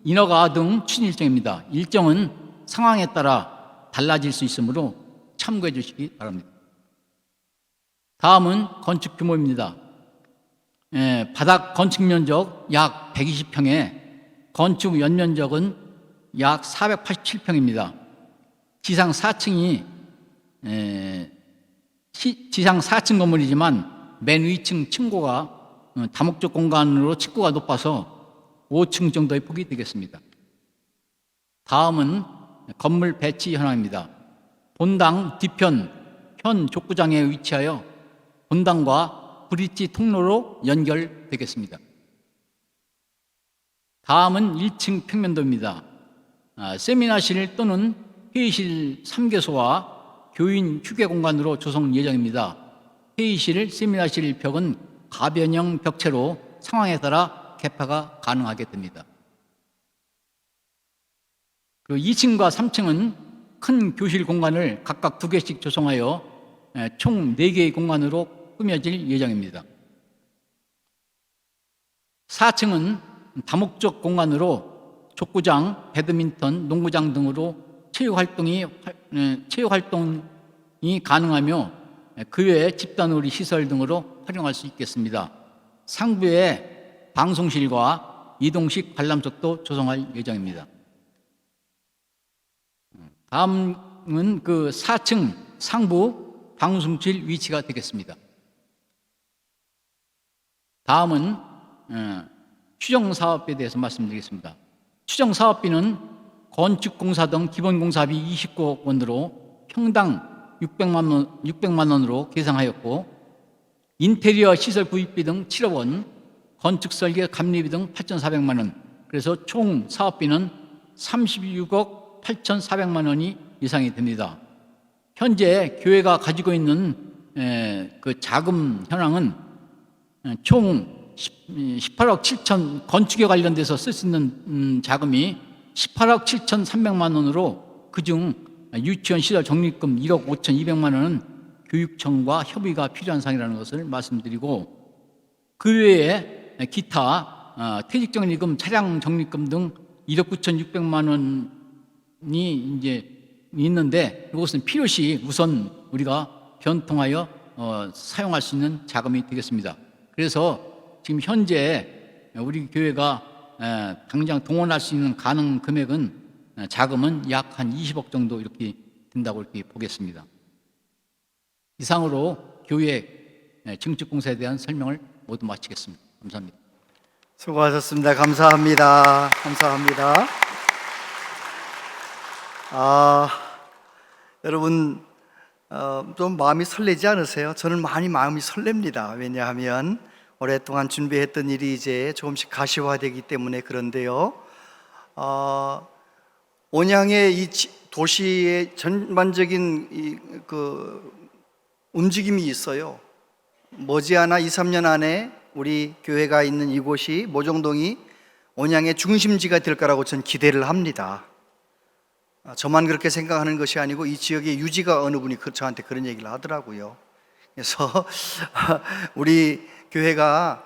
인허가 등 추진 일정입니다. 일정은 상황에 따라 달라질 수 있으므로 참고해 주시기 바랍니다. 다음은 건축 규모입니다. 바닥 건축 면적 약 120평에 건축 연면적은 약 487평입니다. 지상 4층이 지상 4층 건물이지만 맨 위층 층고가 다목적 공간으로 층고가 높아서 5층 정도의 폭이 되겠습니다. 다음은 건물 배치 현황입니다. 본당 뒤편 현 족구장에 위치하여 본당과 브릿지 통로로 연결되겠습니다. 다음은 1층 평면도입니다. 세미나실 또는 회의실 3개소와 교인 휴게 공간으로 조성 예정입니다. 회의실, 세미나실 벽은 가변형 벽체로 상황에 따라 개파가 가능하게 됩니다. 2층과 3층은 큰 교실 공간을 각각 2개씩 조성하여 총 4개의 공간으로 꾸며질 예정입니다. 4층은 다목적 공간으로 족구장, 배드민턴, 농구장 등으로 체육 활동이 가능하며 그 외에 집단우리 시설 등으로 활용할 수 있겠습니다. 상부에 방송실과 이동식 관람석도 조성할 예정입니다. 다음은 4층 상부 방송실 위치가 되겠습니다. 다음은 추정사업비에 대해서 말씀드리겠습니다. 추정사업비는 건축공사 등 기본공사비 29억 원으로 평당 600만 원으로 계상하였고, 인테리어 시설 구입비 등 7억 원, 건축설계 감리비 등 8,400만 원, 그래서 총 사업비는 36억 8,400만 원이 예상이 됩니다. 현재 교회가 가지고 있는 자금 현황은 총 18억 7천, 건축에 관련돼서 쓸 수 있는 자금이 18억 7,300만 원으로, 그중 유치원 시설 적립금 1억 5,200만 원은 교육청과 협의가 필요한 사항이라는 것을 말씀드리고, 그 외에 기타 퇴직적립금, 차량 적립금 등 1억 9,600만 원이 이제 있는데, 이것은 필요시 우선 우리가 변통하여 사용할 수 있는 자금이 되겠습니다. 그래서 지금 현재 우리 교회가 당장 동원할 수 있는 가능 금액은, 자금은 약 한 20억 정도 이렇게 된다고 이렇게 보겠습니다. 이상으로 교회 증축공사에 대한 설명을 모두 마치겠습니다. 감사합니다. 수고하셨습니다. 감사합니다. 감사합니다. 여러분, 좀 마음이 설레지 않으세요? 저는 많이 마음이 설렙니다. 왜냐하면 오랫동안 준비했던 일이 이제 조금씩 가시화되기 때문에 그런데요. 온양의 이 도시의 전반적인 움직임이 있어요. 머지않아 2, 3년 안에 우리 교회가 있는 이곳이 모종동이 온양의 중심지가 될 거라고 저는 기대를 합니다. 저만 그렇게 생각하는 것이 아니고 이 지역의 유지가 어느 분이 저한테 그런 얘기를 하더라고요. 그래서 우리 교회가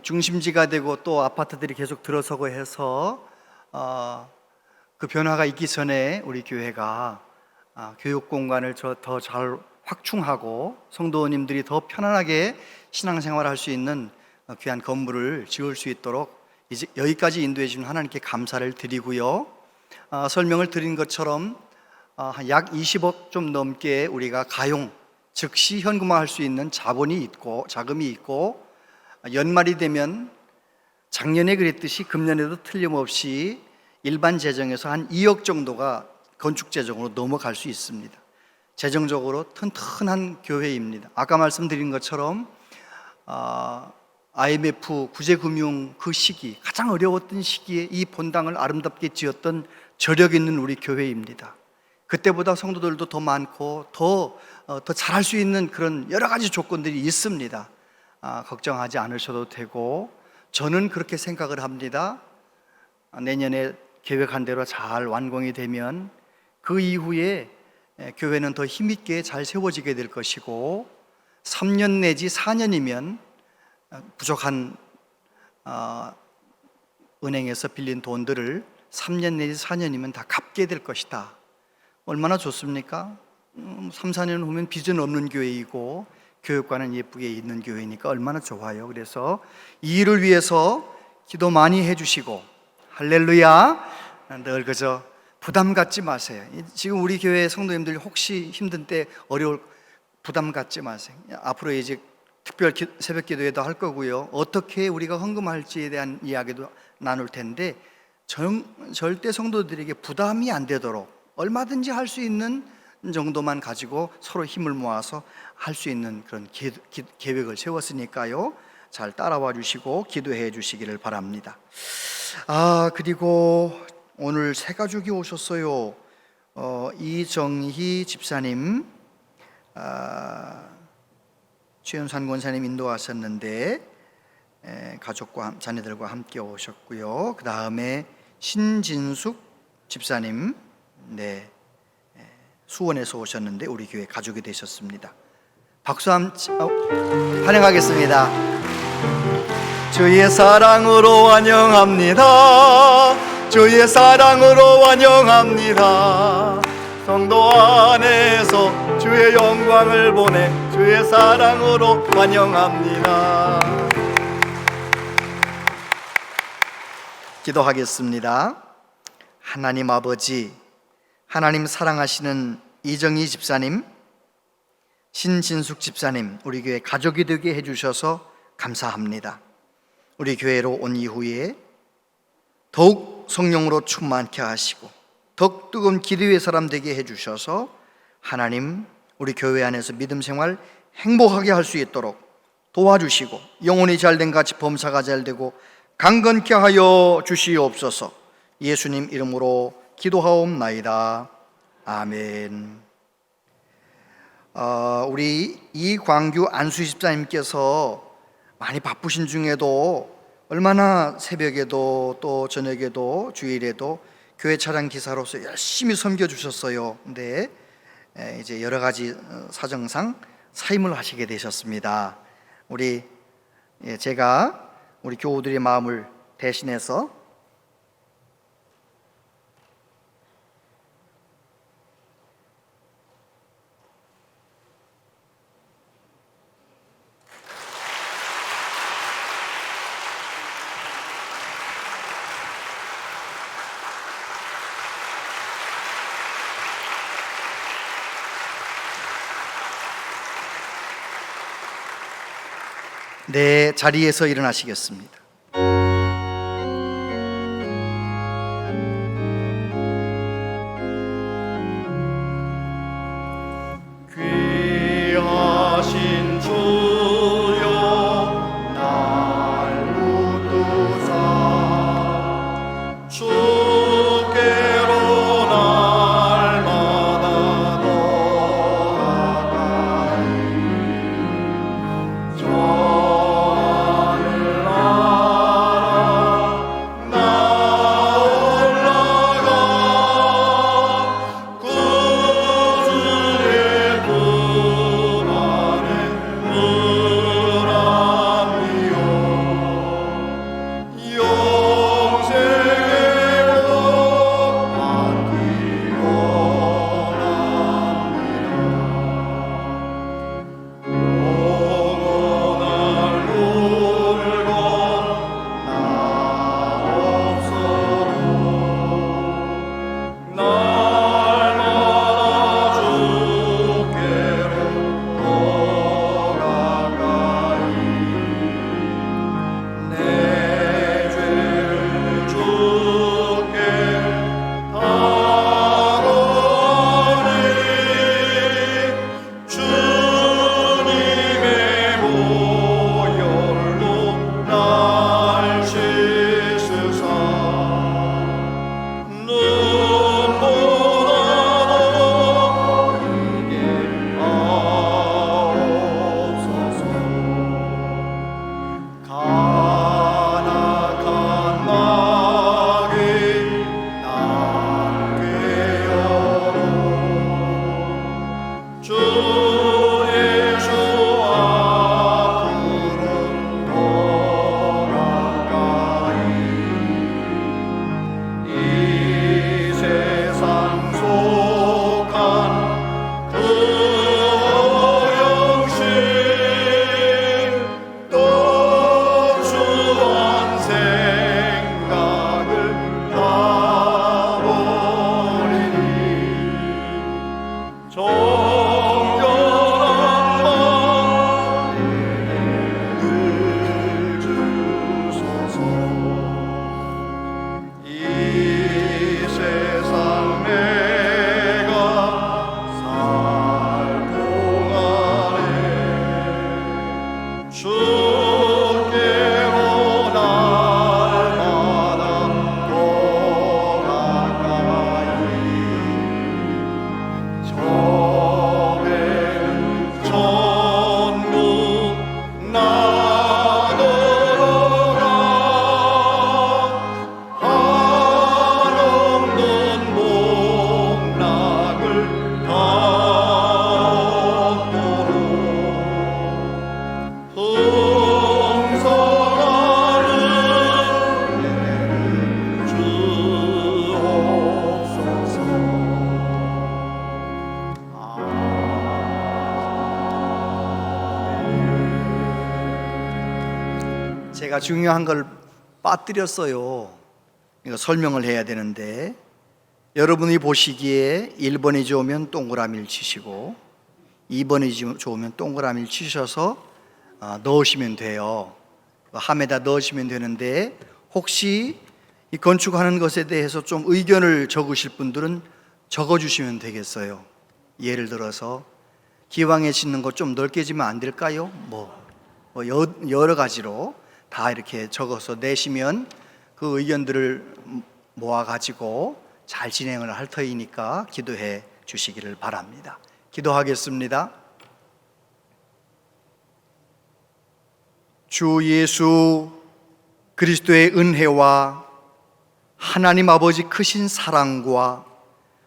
중심지가 되고 또 아파트들이 계속 들어서고 해서 그 변화가 있기 전에 우리 교회가 교육 공간을 더 잘 확충하고 성도님들이 더 편안하게 신앙생활을 할 수 있는 귀한 건물을 지을 수 있도록 이제 여기까지 인도해 주신 하나님께 감사를 드리고요. 설명을 드린 것처럼 약 20억 좀 넘게 우리가 가용, 즉시 현금화할 수 있는 자금이 있고 연말이 되면 작년에 그랬듯이 금년에도 틀림없이 일반 재정에서 한 2억 정도가 건축 재정으로 넘어갈 수 있습니다. 재정적으로 튼튼한 교회입니다. 아까 말씀드린 것처럼 IMF 구제금융 그 시기, 가장 어려웠던 시기에 이 본당을 아름답게 지었던 저력 있는 우리 교회입니다. 그때보다 성도들도 더 많고 더 잘할 수 있는 그런 여러 가지 조건들이 있습니다. 걱정하지 않으셔도 되고, 저는 그렇게 생각을 합니다. 내년에 계획한 대로 잘 완공이 되면 그 이후에 교회는 더 힘있게 잘 세워지게 될 것이고, 3년 내지 4년이면 부족한 은행에서 빌린 돈들을 3년 내지 4년이면 다 갚게 될 것이다. 얼마나 좋습니까? 3, 4년 후면 빚은 없는 교회이고 교육관은 예쁘게 있는 교회니까 얼마나 좋아요. 그래서 이 일을 위해서 기도 많이 해주시고, 할렐루야, 늘 그저 부담 갖지 마세요. 지금 우리 교회 성도님들 혹시 힘든 때 어려울 부담 갖지 마세요. 앞으로 이제 특별 새벽 기도회도 할 거고요. 어떻게 우리가 헌금할지에 대한 이야기도 나눌 텐데, 절대 성도들에게 부담이 안 되도록 얼마든지 할 수 있는 정도만 가지고 서로 힘을 모아서 할 수 있는 그런 계획을 세웠으니까요. 잘 따라와 주시고 기도해 주시기를 바랍니다. 그리고 오늘 새 가족이 오셨어요. 이정희 집사님, 최윤산 권사님 인도하셨는데 가족과 자녀들과 함께 오셨고요. 그 다음에 신진숙 집사님, 수원에서 오셨는데 우리 교회 가족이 되셨습니다. 박수 환영하겠습니다. 주의 사랑으로 환영합니다. 주의 사랑으로 환영합니다. 성도 안에서 주의 영광을 보내 주의 사랑으로 환영합니다. 기도하겠습니다. 하나님 아버지, 하나님 사랑하시는 이정희 집사님, 신진숙 집사님, 우리 교회 가족이 되게 해주셔서 감사합니다. 우리 교회로 온 이후에 더욱 성령으로 충만케 하시고 더욱 뜨거운 기도의 사람 되게 해주셔서 하나님, 우리 교회 안에서 믿음 생활 행복하게 할 수 있도록 도와주시고 영혼이 잘된 같이 범사가 잘되고 강건케 하여 주시옵소서. 예수님 이름으로 기도하옵나이다. 아멘. 우리 이광규 안수 집사님께서 많이 바쁘신 중에도 얼마나 새벽에도 또 저녁에도 주일에도 교회 차량 기사로서 열심히 섬겨주셨어요. 근데 이제 여러 가지 사정상 사임을 하시게 되셨습니다. 제가 우리 교우들의 마음을 대신해서 자리에서 일어나시겠습니다. 귀 제가 중요한 걸 빠뜨렸어요. 이거 설명을 해야 되는데, 여러분이 보시기에 1번이 좋으면 동그라미를 치시고 2번이 좋으면 동그라미를 치셔서 넣으시면 돼요. 함에다 넣으시면 되는데, 혹시 이 건축하는 것에 대해서 좀 의견을 적으실 분들은 적어주시면 되겠어요. 예를 들어서 기왕에 짓는 거 좀 넓게 지면 안 될까요? 여러 가지로 다 이렇게 적어서 내시면 그 의견들을 모아가지고 잘 진행을 할 터이니까 기도해 주시기를 바랍니다. 기도하겠습니다. 주 예수 그리스도의 은혜와 하나님 아버지 크신 사랑과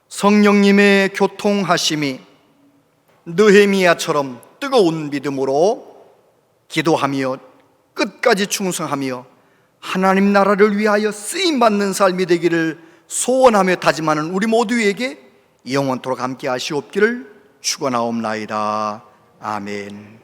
성령님의 교통하심이 느헤미야처럼 뜨거운 믿음으로 기도하며 끝까지 충성하며 하나님 나라를 위하여 쓰임받는 삶이 되기를 소원하며 다짐하는 우리 모두에게 영원토록 함께 하시옵기를 축원하옵나이다. 아멘.